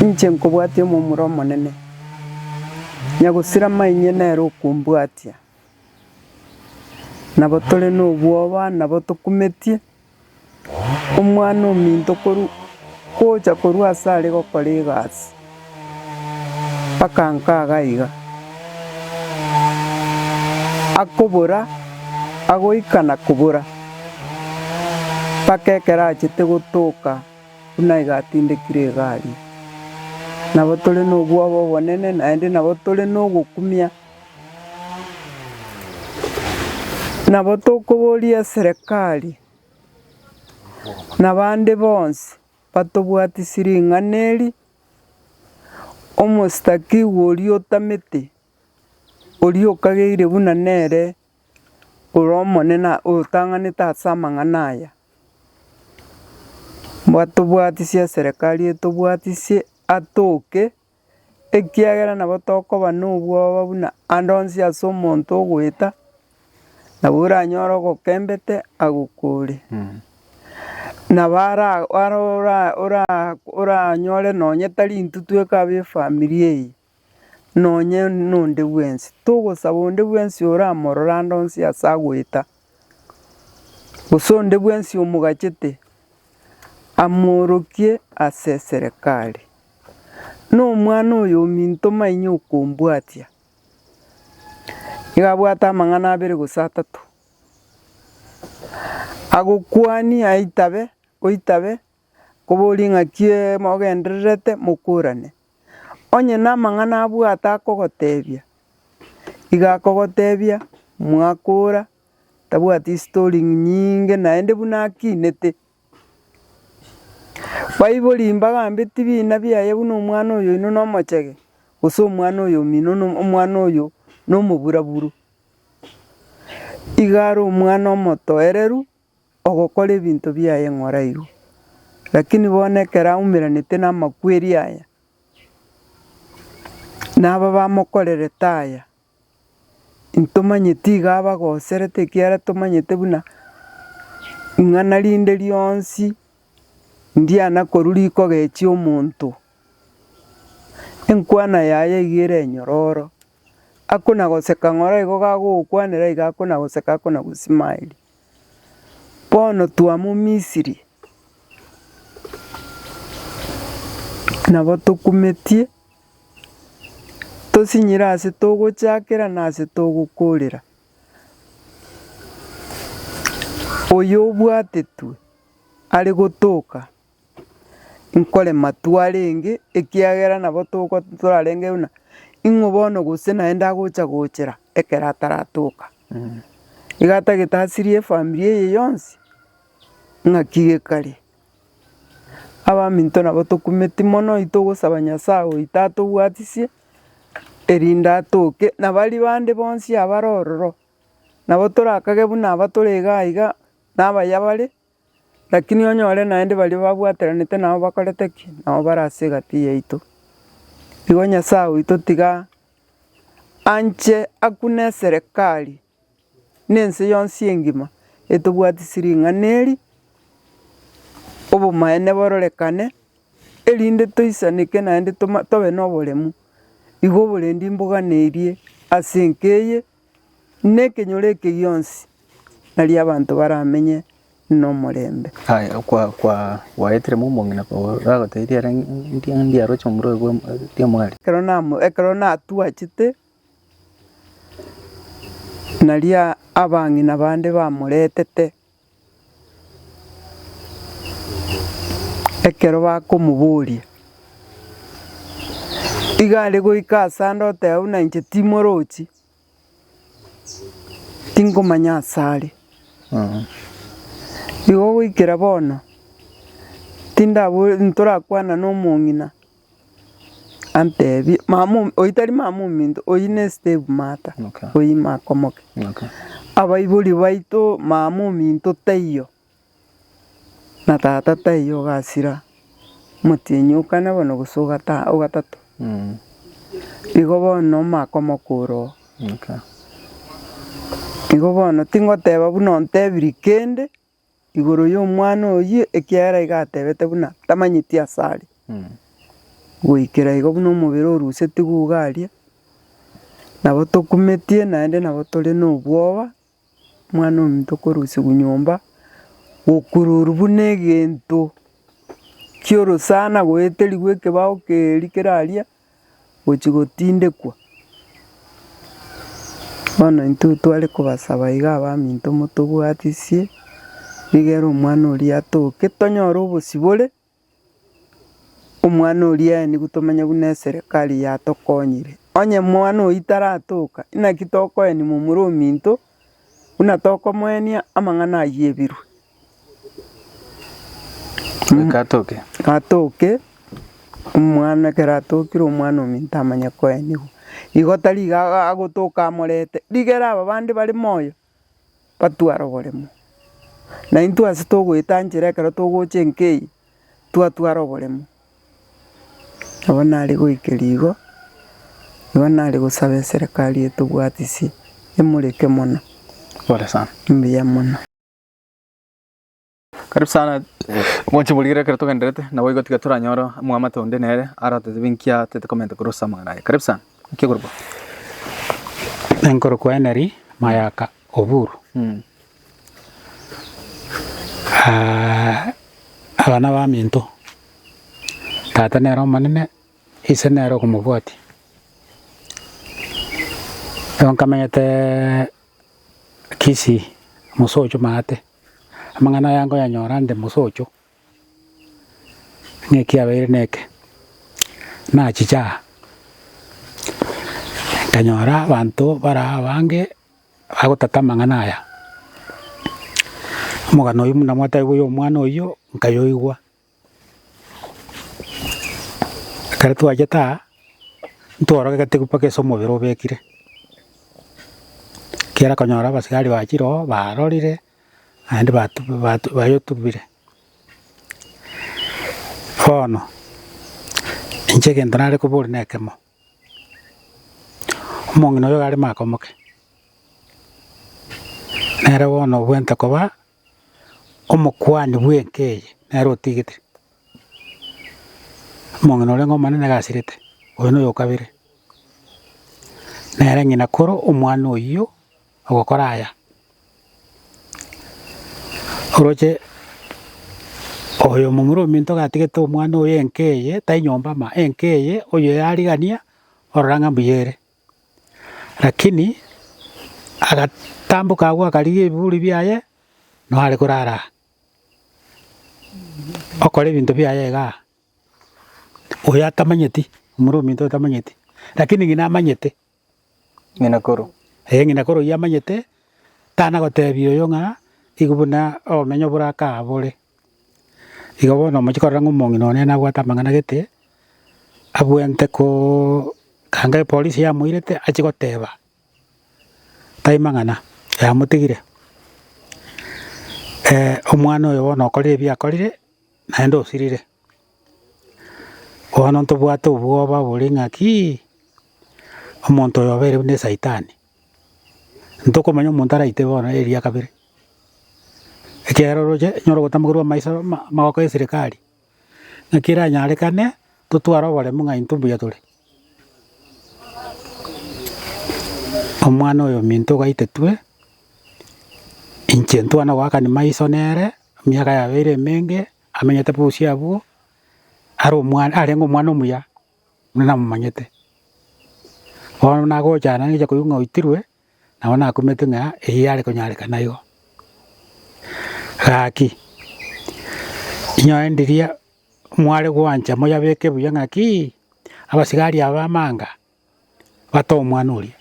nje nkubwati mu muromo nene nyagusira mainye nero kumbwatia nabo tole no bwoba nabo tukumetie umwana ominto koru koja koru asale go kolegas pakanka gaiga akobora agoikana kubura pakekera chite gutuka unaigatindikire gari nabo tole no bwobo bonene naende nabo tole no gukumia nabo tukuburia serikali nabande bonse batubwati siring'aneri omustaki wori otamete ori okageire buna nere uromone na utang'anita asamang'anaya batubwatisia serikali etubwatisie atoke ekiagera nabo tokoba nobwoba buna andonsi ase omonto ogweta nabo oranyora ogokembete agokore nabara oranyore nonye tari intu tweka be family eye nonye nonde bwensi togosaba onde bwensi oramorora andonsi ase agweta gose onde bwensi omugachete amworokie ase serikali n'omwana oyo ominto mainye okombwatia igabwata amang'ana abere gose atato agokwani aitabe oitabe kobori ng'akie mogendererete mokorane onye namang'ana abwata akogotebia iga akogotebia mwakora tabwati story nyinge naende buna akinete baibori mbagambeti bina biaye buna omwana oyo ino nomochege gose omwana oyo omino omwana oyo nomoburaburu igaro omwana omotoereru ogokora ebinto biaye ng'orairu lakini bonekera aumeranete namakweri aya naba bamokorere taya intomanyeti iga abagoserete ekiara tomanyete buna ing'ana rinde rionsi ndiana koru rikogechi omonto enkwana yaye igere enyororo akona goseka ng'ora igo gagokwanera iga akona goseka akona gosimaili bono twamo Misiri nabo tukumetie tosinyira ase togochakera na ase togokorera oyo obwatetwe ari gotoka nkore matware enge ekiagera nabo torarenge una ing'o bono gose naende agocha gochera ekera ataratoka igata getasirie family eye yonsi ng'aki kare abaminto nabo tukumeti mono itogosaba Nyasaye oita atobwatisie erinda atoke nabari bande bonsi abarororo nabo torakage buna abatorega iga nabayabare lakini onyore naende bari babwateranete nabo bakorete ki nabo barase gati yaitu igo Nyasaye oito tiga anche akune serikali nense yonsi engima etobwatisirie ng'aneri obomaene bororekane erinde toisanike naende tobe noboremu igo oborendi mboganeirie ase enkeye nekenyore eke gionsi nari abanto baramenye nomorembe kwa waetere mumong'ina ragoteirie ndiaroche omuro gwe diamwari ekero natwachete naria abang'ina bande bamoretete ekero bakomoboria iga are goika ase ande oteba buna inche timorochi tingomanya asari igo goikera bono tinda ntorakwana n'omong'ina antebi mamu oitari mamu minto oyine steve mata oyima komoke abaiburi baito mamu minto taiyo na tata taiyo gasira mutinyukana bono gusuga ta ogatatu igo bono makomokuro igo bono tingoteba buna ntebiri kende igoro y'omwana oyi ekiara igatebete buna tamanyiti asari goikera igo buna omobere oruseti gugaria nabo tokumetie naende nabo tore n'obwoba mwana ominto korusiwa nyomba gokururu buna egento kiorosana goeteriwa ekebao keri keraria gochi gotindekwa bono intwe tware kobasaba iga abaminto motobwatisie rigera omwana oria atoke tonyore obosibore omwana oria nigo tomanya buna eserekari yatokonyire onye mwana oyi taratoka naki tokoeni momura ominto buna tokomoenia amang'ana aywo ebirwe atoke omwana kera atokire omwana ominto amanya koeniwa igo tari iga agotoka amorete rigera aba bande bare moyo batwara oboremo na intwe ase togoeta nchera ekero togocha enkei twatwara oboremo abo nare goikeria igo nare gosaba eserekari etobwatisie emoreke mono. Pole sana. Mbuya mono. Karibu sana mwanchi bulire kero tugenderete na woigo tiga turanyoro mwama tonde nere ara tetebinkia tete komenta kurusa manganaye. Karibu sana. Kigurbo. Enkoro kweneri mayaka oburu. Abana baminto tata nero manene ise nero kumubwati yonkamenyete kisi musocho mate amang'ana yango yanyora nde musocho ng'eki abeire neke nachicha nkanyora abanto bara abange bagotata amang'ana aya omogano oyo muna mwataiwa omwana oyo nkayoigwa ekero twacheta ntworoge gatigu paka ase omobere obekire kiara konyora abasigari bachire barorire naende bayotubire bono inche egento nare kobori na ekemo omong'ina oyo gare makomoke nere bono bwente koba omokwani bwenka eye nere otigete omong'ina oria omonene gasirete oyo noyo okabere nere ng'ina koro omwana oyio ogokora aya oroche oyo momura ominto gatigete omwana oyo enka eye tai nyomba ma enka eye oyo yarigania orora ng'a mbuyere lakini agatamboka agwo akarigia ebiburi biaye noare korara okora ebinto biaye iga oyo atamanyeti omura ominto atamanyeti lakini ng'ina amanyete ng'ina koro ng'ina koro oyo amanyete tana gotebia oyo ng'a igo buna omenyo boraka abore igo bono omochi korora ng'a omong'ina one nabwate amang'ana gete abwente ko ganga epolisi yamoirete achi goteba tai mang'ana yamotigire omwana oyo bono okorire ebi akorire naende osirire bono ntobwate obwoba bore ng'aki omonto oyo obeire buna esaitani ntokomanya omonto araite bono eria kabere ekiagera oroche nyora gotamborwa maiso magoko ya eserekari ng'aki eranyarekane totware oboremo ng'a intwe mbuya tore omwana oyo minto gaitetwe inche ntwana goakani maiso nere emiaka yabeire emenge amenyete bosia abwo are omwana arenge omwana omuya buna namomanyete bono nagochana ng'echa koigwa ng'a oitirwe nabo nakumete ng'a eyio are konyarekana igo gaki inyoendiria mware gwancha moyabeke buya ng'aki abasigari aba amanga bata omwana oria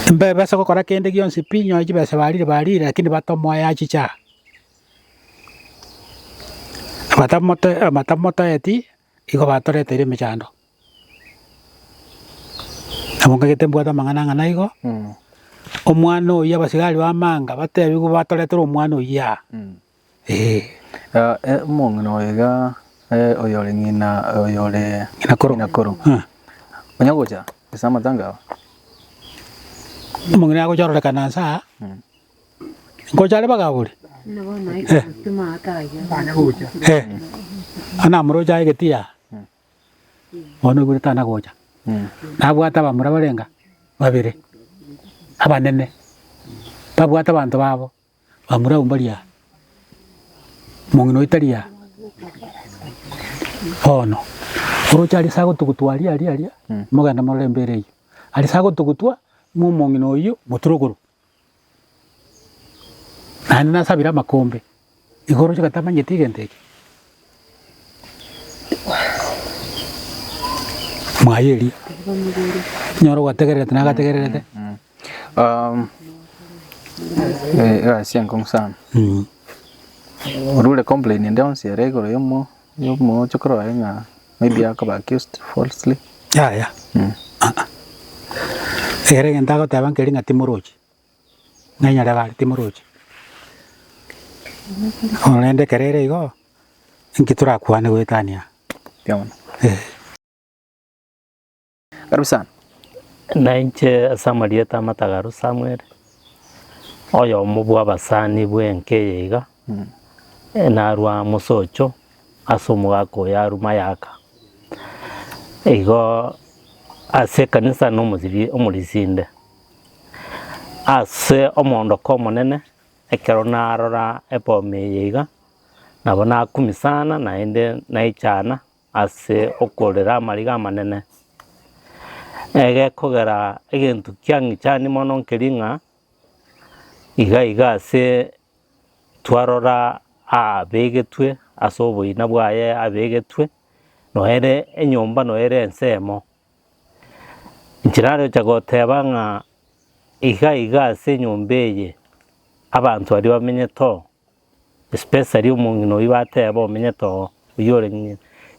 Mbebe soko kora kende gionsi pinyo jibese barire lakini batomo ya chicha. Batamoto eti iko batorete ire michando. Amonga getembo mangana igo. Omwana oya basigari bamanga batebi go batoretera omwana oya. Mong'ina oyega oyore ng'ina oyore nakoro. Onyagocha esama tanga. Mong'ina agochororekana nsa. Ngochare bagaburi. Ana muroja egetia. Ono gurita na gocha. Nabwata bamura barenga babire. Abanene. Babwata bantu babo. Bamura umbaria. Mong'ina itaria. Ono. Urocha ali sago tukutwalia ali. Moganda morembere iyo. Ali sago tukutwa mu mong'ina oyo muturuguru. Nani nasabira makombe. Igoro chikatamanye tigenteke. Mwayeli. Nyoro wategerete nagategerete. Asian kong sam. Urule complain ndio nsiere igoro yomo chokoro nga maybe akaba accused falsely. Ya. Ere ngentago taban keringa timorochi. Nganyara gali timorochi. Onende kerere igo. Inkitura kuane gwetania. Tiamona. Karibu sana. Nainche Samarieta Matagaru Samuel. Oyo mubwa basani bwenke iga. Narwa musocho asomugako ya rumayaka. Igo ase kanisa no muziri omulisinde. Ase omondo komonene ekero narora epomeiga nabona kumisana naende naichana ase okorera amariga manene ege kogera egentu kyangi cyane mono nkeringa iga ase twarora abegetwe asoboina bwaye abegetwe noere enyomba noere ensemo nkiraro cyagoteba nga iga ase nyombeye abantu bari bamenye to especially umungino wibateba umenye to uyore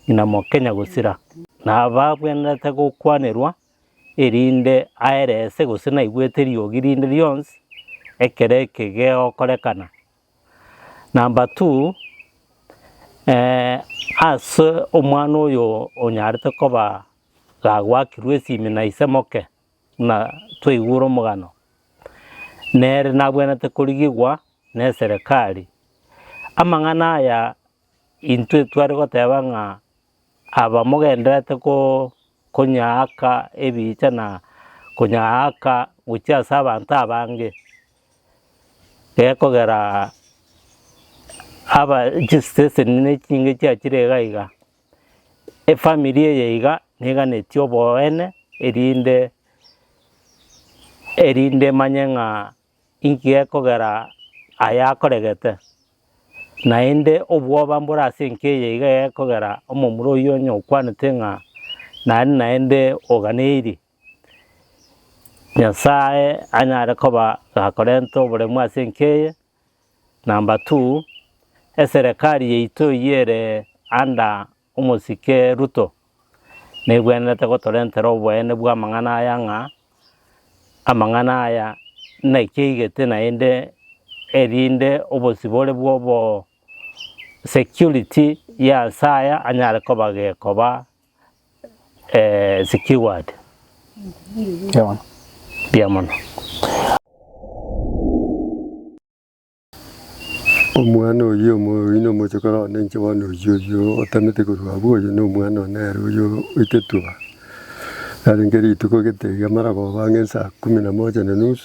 nyina mo Kenya gusira nababwenete gukwanirwa erinde ARS gusina igweteri ogirinde lyons ekereke geo korekana. Number 2 as omwana oyo onyarete koba gagwakirwe simina isemoke na twiguro mugano nere nabwenete kurigigwa ne serikali amang'ana aya intwe twari goteba nga abamugenderete konyaaka ebicha na konyaaka guchasa abantu abange ekogera aba justese nine kinge cyakirega iga family yeiga neganetio boene erinde manyenga inkie kogera ayakoregete naende obwoba mbura sinke iga kogera omomuro yonyo kwanete nga naende oganiri nyasaye anyare koba gakorento bure mwasinke. Number 2 eserikali yeito yere anda umosike Ruto nebwenete gotorentero obwene bwa mang'ana aya nga amang'ana aya naikigete naende erinde obosibore bwobo security ya saya anyare koba gekoba secured. Biamono. Omwana oyo ino mochokora nenche wano yo otamete kurwa boyo no mwana nero yo itetua. Arengeri tuko gete gamara go bangen saa 11:30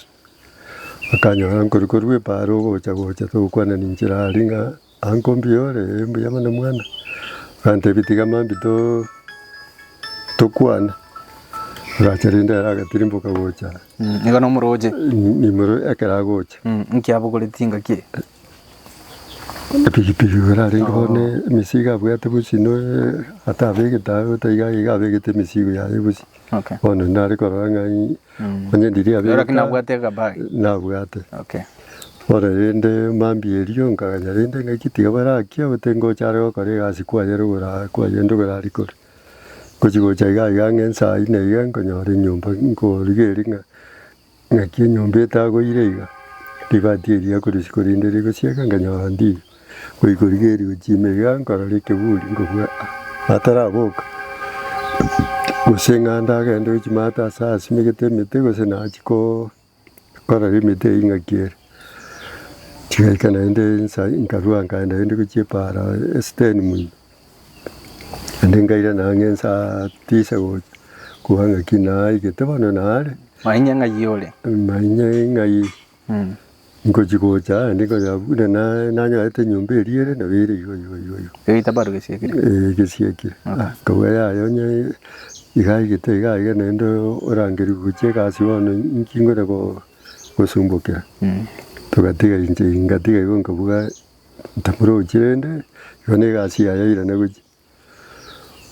akanya ankorwe paro gocha to kwana ninchira ringa ankombiore mbiyamana mwana ante bitiga mambito to kwana racherinda ragatirimbo kagocha niga no muroje ni muro ekara gocha nkiabugore tinga ki pikipiki kararenge bone emisigo abwate busi no ata abegete otaiga abegete emisigo yaye busi Okay. bono nare korora ng'ai onye ndiri Ora abegete kina bwate gabai. nabwate Okay. bono rende mambi erio nkaganya rende ng'akitiga barakia bote ngochare gokora egasi kwayerogora kwayendogora rikore gochigocha iga ng'ensa ine iga nkonyora enyomba nkorigeria ng'aki enyomba etagoire iga ribati eria korisi korinde rigosieka nkanyora ndiyo goikorigeria gochima iga nkorora ekeburi nkobua ataraboka gose ng'anda agende gochimata ase asimegete emete gose nachi korora emete eyio ng'aki ere chigaika naende nsa nkarua nkaenda ende gochiepara esiteni muno ande ngaira nang'e nsa tisa gocha kuba ng'aki naigete bono nare Mainya ng'ai ore. mainya ng'ai ngochigocha ande nkonya buna nanyorete nyomba eriere nabo ere igo Eita baro gesiekire. gesiekire kabua yayo onye igaigete igaiga naende orangeri gochia egasi bono nkingore gosumbukera togatiga inche ngatiga igo nkabuga ntamurochi rende igo na egasi yayo irana gochi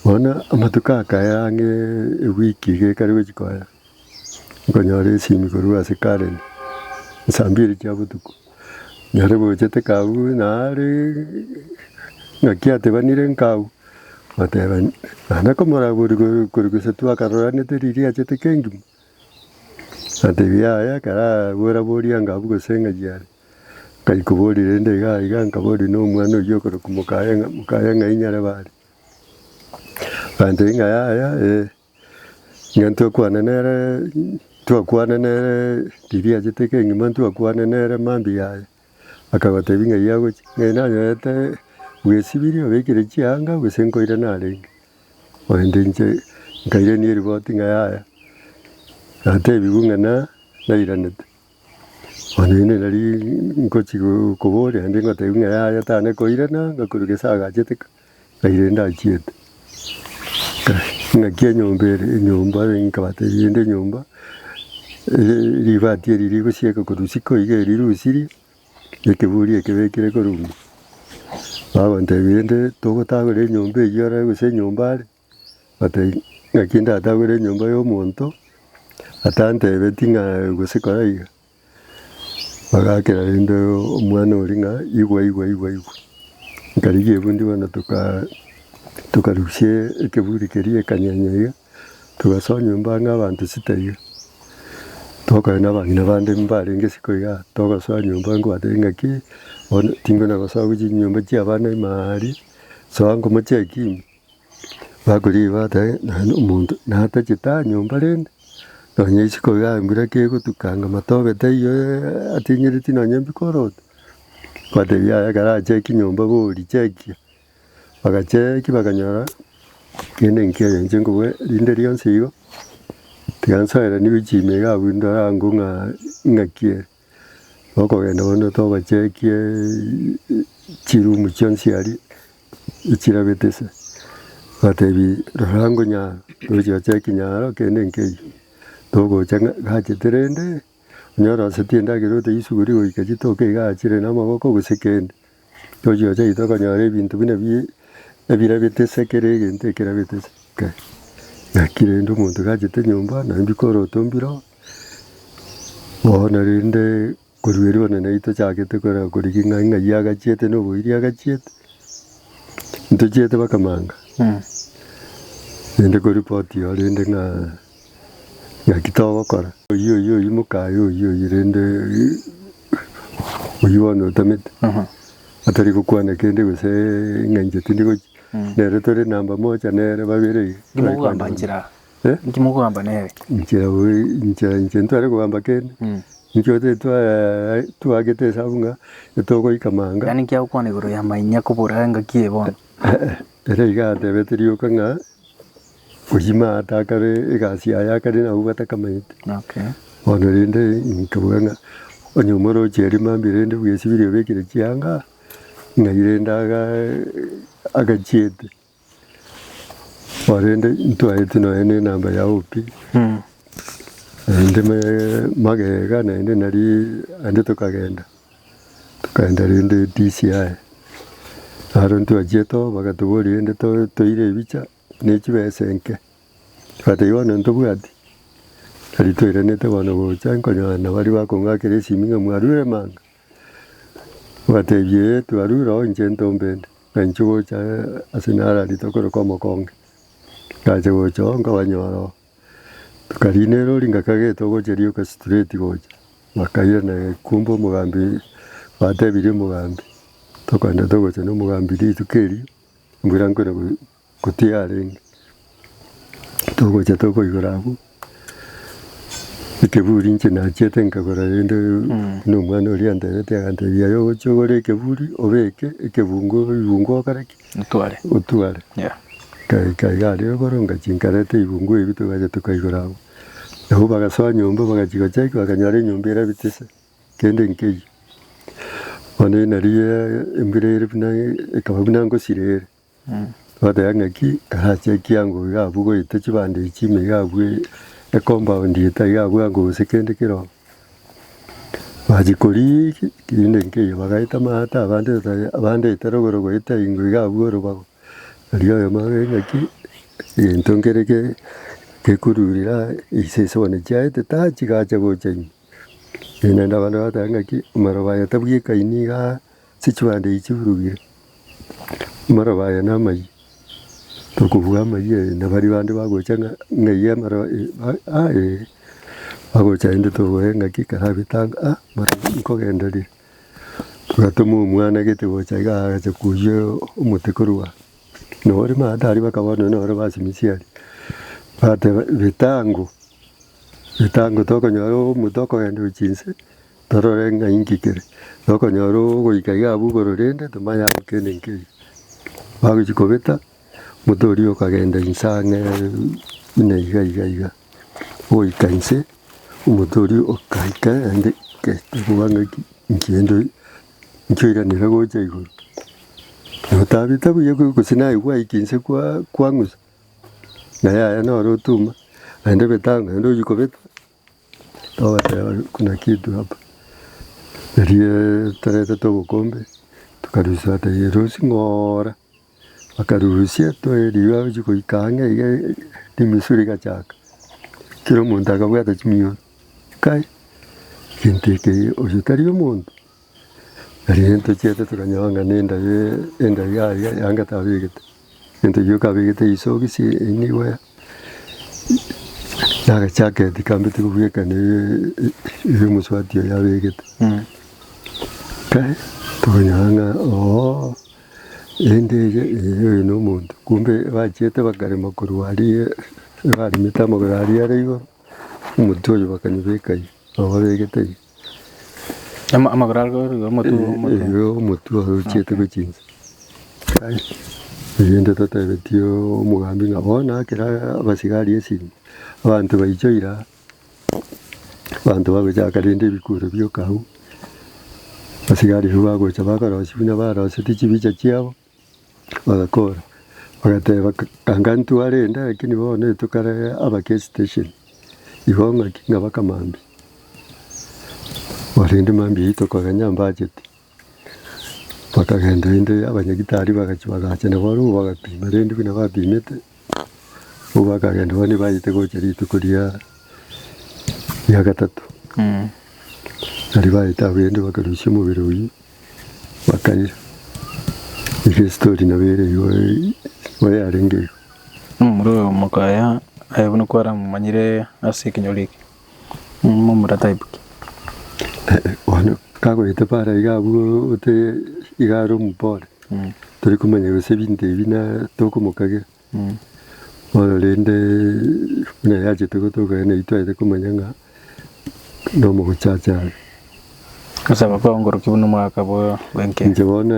bono amatuko akaya ang'e ewiki iga ekare gochikoya nkonyora esimi korwa ase Karen saa mbiri chia botuko nyore bochete kabu nare ng'aki atebanire nkau bateba nana komorabori kori gose twakaroranete riri achete kengima atebi yaya kara boraboria ngabu gose ng'ai are kaikobori rende iga nkabori na omwana oyio okoroka mukaya ng'ai nyare bare bante ng'a yaya ng'a twakwana nere riri achete kengima twakwana nere mambi yaya akagotebi ng'ai agochi ng'ai nanyorete bwesibiri obekire chianga gose nkoire narenge oende inche nkairania eriboti ng'a yaya natebiwu ng'ana nairanete bono ende nari nkochi kobore ande ngotebi ng'a yaya tane koirana ngakorwa gese agachete ngaire ndachiete ng'aki enyomba ere enyomba nkabatebi ende enyomba ribati eri rigosieka korusi koiga erirusirie ekeburi ekebekire koruma bagontebi ende togotagora enyomba eyio ore gose enyomba are batebia ng'aki ndatagore enyomba ya omonto atantebeti ng'a gose kora iga bagakera rende omwana oria ng'a igwa nkarigia ebundi bono tokarusia ekeburi keria ekanyenya iga togasoa nyomba ng'a abanto sita iga tokoe na abang'ina bande mbarenge siko iga togosoa nyomba nkobatebi ng'aki bono tingona gosoa gochia nyomba chia abana imaaria soa nkomocheki ime bakoria batebe naende omonto natachete nyomba rende nonya isiko iga embura kegotukanga matobete iyo atinyereti nonya mbikoroto batebi yaya karacheki nyomba bori chekia bagacheki bakanyora kende nkiayo inche nkobua rinde rionsi igo tiga nsoerani gochima iga abwo ndorango ng'aki ere okogenda bono tobachekie chirumu chionsi aria echirabete se batebi rora nkonyara togochi gocheki nyaro kende nkeyio togocha gachete rende onyora osetie endagera oteisuguri goika chitoke iga achire na amaboko gose kende togochi gocha tokonyora ebinto buna ebirabete se kere egento ekerabete se ng'aki rende omonto gachete nyomba naende mbikoroto mbiro bono rende korwa eri bono nai tochagete korigia ng'ai agachiete na oboiri agachiete ntochiete bakamanga rende koripoti iyo rende ng'aki togokora oyio mokaye oyio rende oyio bono otamete atari gokwana kende gose ng'anche tindi gochi nere tore namba moja nere babere Ngimugamba njira. Ngimugamba nere. Inche ntware kugamba kende nkiote twagete sabunga etogoika manga Yani kia ukwane iguru ya mainya kubura ng'aki ebono. ere iga tebete rioka ng'a oyima atakare egasi yaye akare nabo batakamanyete Okay. bono rende nkabuga ng'a onyuma orochi eri mambi rende bwesibiri obekire chianga ng'ai rende agachiete orende ntwaete noene enamba ya opi naende magega naende nari ande tukagenda rende DCI Arontu ajeto bagatuburi ende toire bicha nechibesenke. Kata yona ntobwati. Ari toire nete bono gocha nkonyana bari bakongakere siminga mwarure manga. Batebye twarura njento mbende. Kanchugo cha asinara litokoro komo konge. Kaje gocha ngabanyoro. Tukarinero lingakageto gocherio ka straight gocha. Makaira na kumbo mugambi batebire mugambi. Tokanda togocha no mugambi litukeri. Mburango na kutiarenge. Togocha toko igorabu. Keburi nche na chete nkagora ende no mwana ori andete agante yayo chogore keburi obeke ibungo karaki utware kai gari goronga chinkarete ibungo ibito gaje tukaigorabo naho bagasoa nyomba bagachiga chake bakanyare nyomba era bitese kende nkeyi one nariye embirere bina ekabuna ngo sirere bada yangaki kahache kiango yabugo itachibande ichime yabwe compound yita yabwa ngo sekende kiro bajikori kinde nke bagaita mata abande itarogoro goita ingo yabwo robago ariyo yamaga ngaki entongereke kekururira isesone jaite tachigacha gochen inenda bana bata ngaki marobaya tabwi kainiga sichwande ichurugire marobaya namai tukuvuga maye na bari bandi bagochanga ngeye maro bagocha inde togoenga kikarabitanga mara nkogenderi tugatumu mwana gete gocha gacha kuyo umutekorwa nori madari bakabona nori basimisiari bate bitango tokonyaro mutoko ende chinse tororenga inkikere tokonyaro goikaiga bugororende tumaya kenenke bagochikobeta Mutori okagenda insange iga oikainse umutori okaika ande ketuwanga nkiendo nkiranira gocha iguru notabita buye kusina igwa ikinse kwangusa na ya no rotuma ande betanga ndo yikobeta toba kuna kitu hapa ndiye tareta to bukombe tukarusa tayerosi ngora akaruhusia toeliwa chiko ikanga ile timisuri gachaka kiro muntu akabwata chimio kai kinteke ojutario muntu ariento chete tukanyanga nenda enda yanga tabigete ento yuka bigete isogisi iniwe naga chake dikambete kubweka ne muswati ya bigete kai tukanyanga ende no muntu kumbe bachete bakare makuru ari mitamo gari ariyo umutoyo bakanyubeka ababegete amagaralgo umutu chete guchinza kai yende tatabetio umugambi ngabona kira abasigari esi abantu bayichoira abantu bagocha karinde bikuru byo kahu basigari bagocha bakarosi bina barosi tichibicha chiabo bagakora bagateba kangantu arenda lakini bone tukare abake station ihonga kinga bakamambi warinde mambi itokaganya budget bakagenda inde abanyagitari bagacha na baru bagapima rende bina bapimete ubakagenda bane bayite gocheri tukuria ya gatatu ari bayita bende bakarushya mu biruyi bakarira iyi story nabere yo yarengeye muri mukaya ayabona ko aramanyire asikinyorike mu muratayibuki ono kago ite para igabu ute igaro mupore turi kumenya bose binde bina toko mukage ono lende na yaje togotoga ne itwaye kumenya nga no mu gucaca kasaba ko ngoro kibuno mwaka bo wenke njebona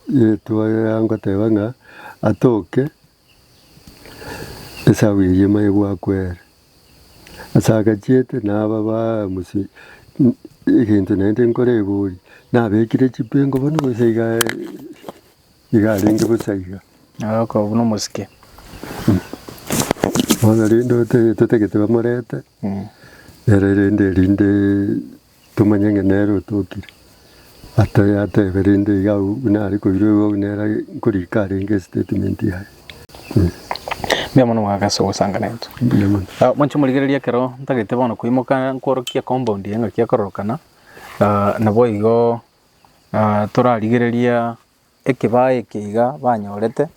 yetuwa yango tebanga atoke esawi yema yebwa kwere asaga chete naba ba musi ikintu nende nkore buri nabekire chipengo bono boseiga igarenge boseiga ko buno musike bona lindo tutegete bamorete rinde tumanyenge nero tukire berinde gau nari kuiru nera kurikare nge statement ya Mia mono mwagaso gusangana into. Mwancho muligereria kero ntagete bono kuimoka nkorokia compound yenga kia korokana. Na boigo turarigereria ekibaye kiga banyorete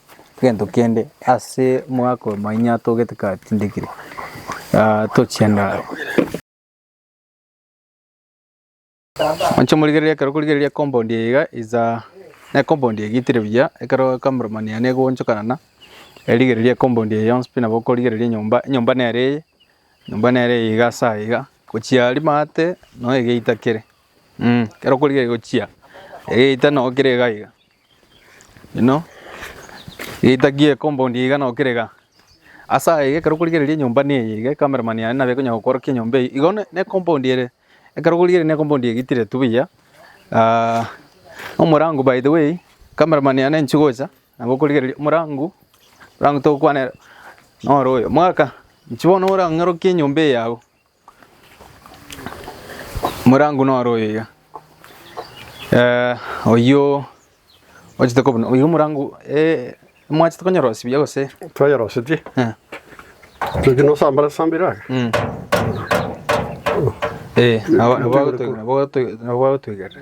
gento kende ase mwako mainya togete ka tindikire. Tochienda. Mwancho muligereria kero kuligereria compound yenga iza na compound yegitire bya ekero cameraman yane gonchokana erigereria compound ya spina boko rigereria nyumba nere igasa iga kuchia limate no egeita kere kero kurigeria kuchia egeita no kere gaiga itagie compound iga no kirega asa ige kero kurigeria nyumba ne iga cameraman ya na beko nyakora kinyumba igone ne compound ere kero kurigeria ne compound igitire tubiya umurangu by the way cameraman ya nchigoza na boko kurigeria murangu to kwana no royo mwaka nchibona ora ngaro kinyumba yawo murangu no royo oyo ojite kobno oyo murangu mwachi tukanyorosi byagose twayorosi ti tukino sambira abo twigara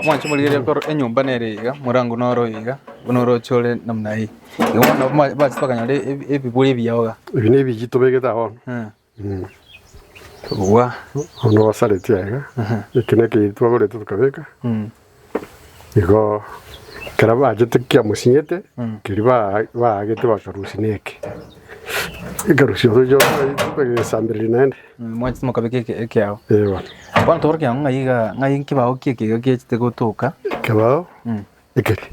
mwanchi muligeria kor enyumba nere murangu no royo bonoro chole namna hii ngona bachi tukanyore ebiburi byawoga ibine bijito begeta hon wa ono wasale tiaga ikineke twagore tukabeka igo karaba ajete kya musinyete kiriba agete bakarusineke igarusi ojo bege sambiri nende mwanchi mukabeke kyao ewa bana torke ngai nkibao kieke gete gutuka kebao ikeri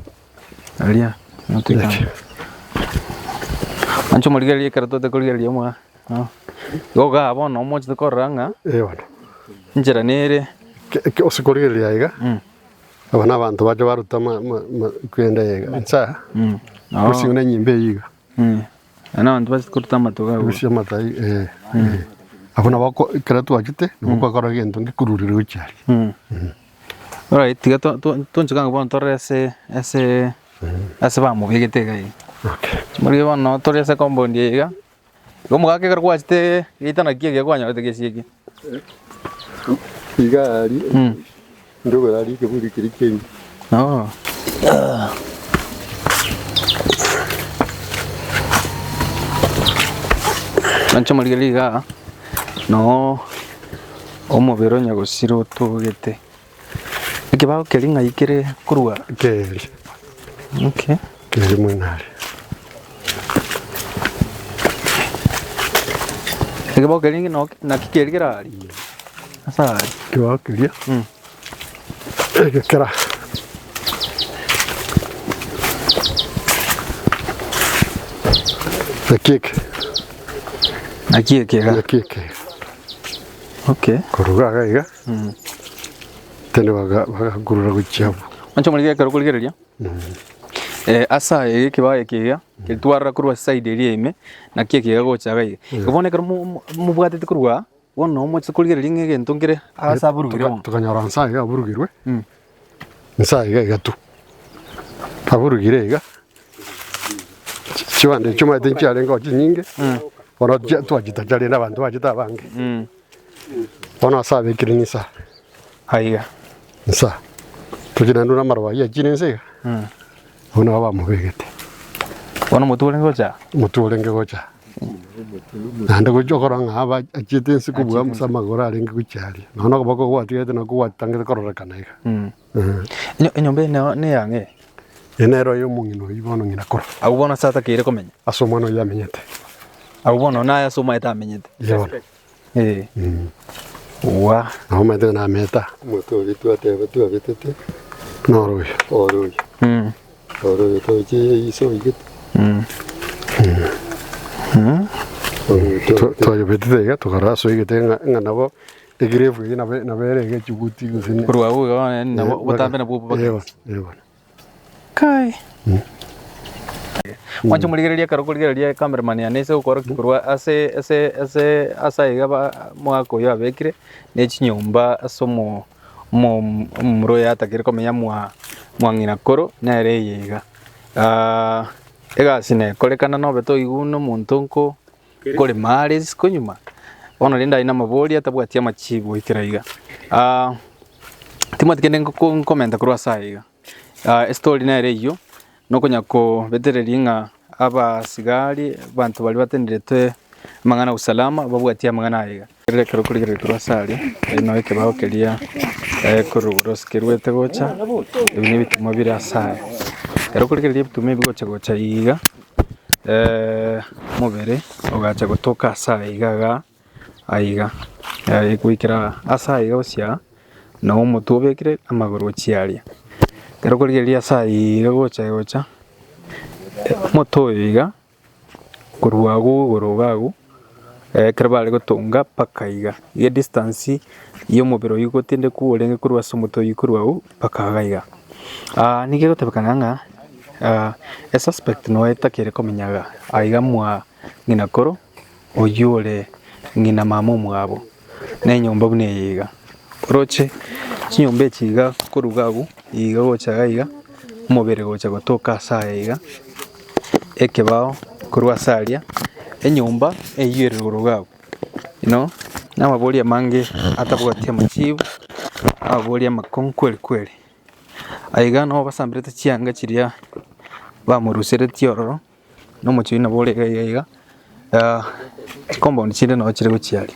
alia notika ancho muligeria karato de kuligeria mwa goga abono mochi de koranga ewa njira nere ke osikuligeria iga abana abantu baje baruta kwenda yega nsa usingune nyimbe yiga ana abantu basikuruta matoga usia matai abana bako karatu ajite nuko kora gento ngikururire ucyari alright tiga tonchikanga bono torre ese bamu bigete gai okay muri bono torre ese compound yiga gomugake karwa chite itana kiege kwanya te kesieki igari ndogo ari ke buri kirikeni ancho muligeria no omubiro nyagosiro tugete ikibao kelinga ikire kurwa keri okay keri mwenare ikibao kelinga no na kikerigira ari asa kibao keria kera Nakike. Okay. Kuruga gaiga. Tene baga gurura guchabu. Ancho muligeria karo kuligeria. Asa kibaye kiga kitwara kurwa side eri ime na kiega gocha gaiga. Kubone karo mubwatete kurwa wono mochi kuligeria ngege ntongere asa burugire. Tukanyora nsa iga burugirwe. Nsa iga tu. Aburugire iga. Chiwande chuma tenchale ngo chinyinge. Ono twajita jale n'abantu bajita bange. Ono asabe kirinisa. Haiga. Nsa. Tujina nduna marwa ya jirinse. Ono aba mubegete. Ono mutulenge gocha. Nande gujokora ngaba ajite nsikubwa musamagora alinge kuchali. Ono kubako kwatigete na kuwatangire korora kanaiga. Enyombe ne yange. Enero yo mungino ibono ngina kora. Abubona sata kire komenya. Asomano yamenyete. Abubona na yasoma itamenyete. Yabona. Wa. Aho mete na meta. Motori twateba twabetete. Noroyo. Oroyo. Oroyo toje iso igit. Toyo betete ga tokara so igite nganabo egrefu ina na bere ge chibuti gusine. Kurwa uga na botambe na bubu. Yabona. Kai. Mwancho muligeria karo kuligeria cameraman yanese ukora kurwa asa igaba mwako yo abekire ne chinyumba asomo muro yatakire komenya mwang'ina koro nere yiga egasi nekorekana nobe toiguna omonto nko kore mare konyuma bono renda ina mabori atabwatia machibo ikira iga timoti kende komenta kurwa saiga story nere iyo nokonyako betereria ng'a abasigari bantu bali batenderete mang'ana usalama babwatia mang'ana aiga rekero kurigere kurwa sari ino ekebao keria kuruguros kerwete gocha ebine bituma bira sari ero kurigere bituma bigocha iga mubere ogacha gotoka saiga aiga kwikira asaiga osia na omotu obekire amagoro chiaria ero kurigere saiga gocha moto iga kuruagu gorogagu kerbale gotunga pakaiga ye distance yo mobero yuko tende kuolenge kurwa somoto yukurwa pakaiga nige gotebekana nga a suspect no etakere komenyaga aiga mwa ngina koro oyure ngina mama mwabo na nyomba bune yiga roche chinyombe chiga kurugagu iga gocha iga mobere gocha gotoka saiga ekebao kurwa salia enyumba eyire rugago n'amabori mange atabwatia machibu abori amakonkweli kweli aiga no basambirete chianga chiria bamurusere tiororo no muchina bore gaiga compound chinde no chire guchiali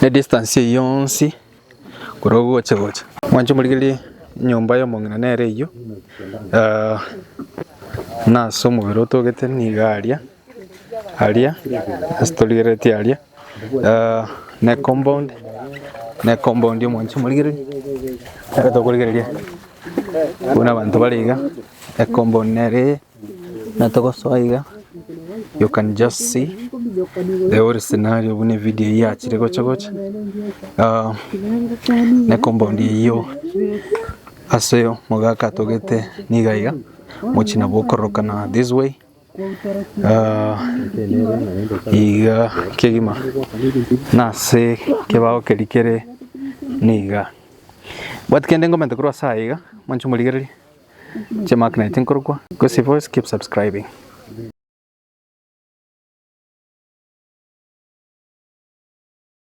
ne distance yonsi kurogo gocha mwancho murigili nyumba yo mongina nere iyo na somo biroto gete ni garia aria astorigere ti aria ne compound yo mwancho murigiri to kurigiri kuna bantu bariga e compound nere na to gosoiga you can just see the whole scenario bune video ya chire gocha ne compound yo aseyo mogaka togete ni gaiga mochina bokorokana this way iga kegima nase kebao kerikere niga batkende ngomenta kurwa saiga manchu muligeri chemak na tinkorkwa go voice keep subscribing.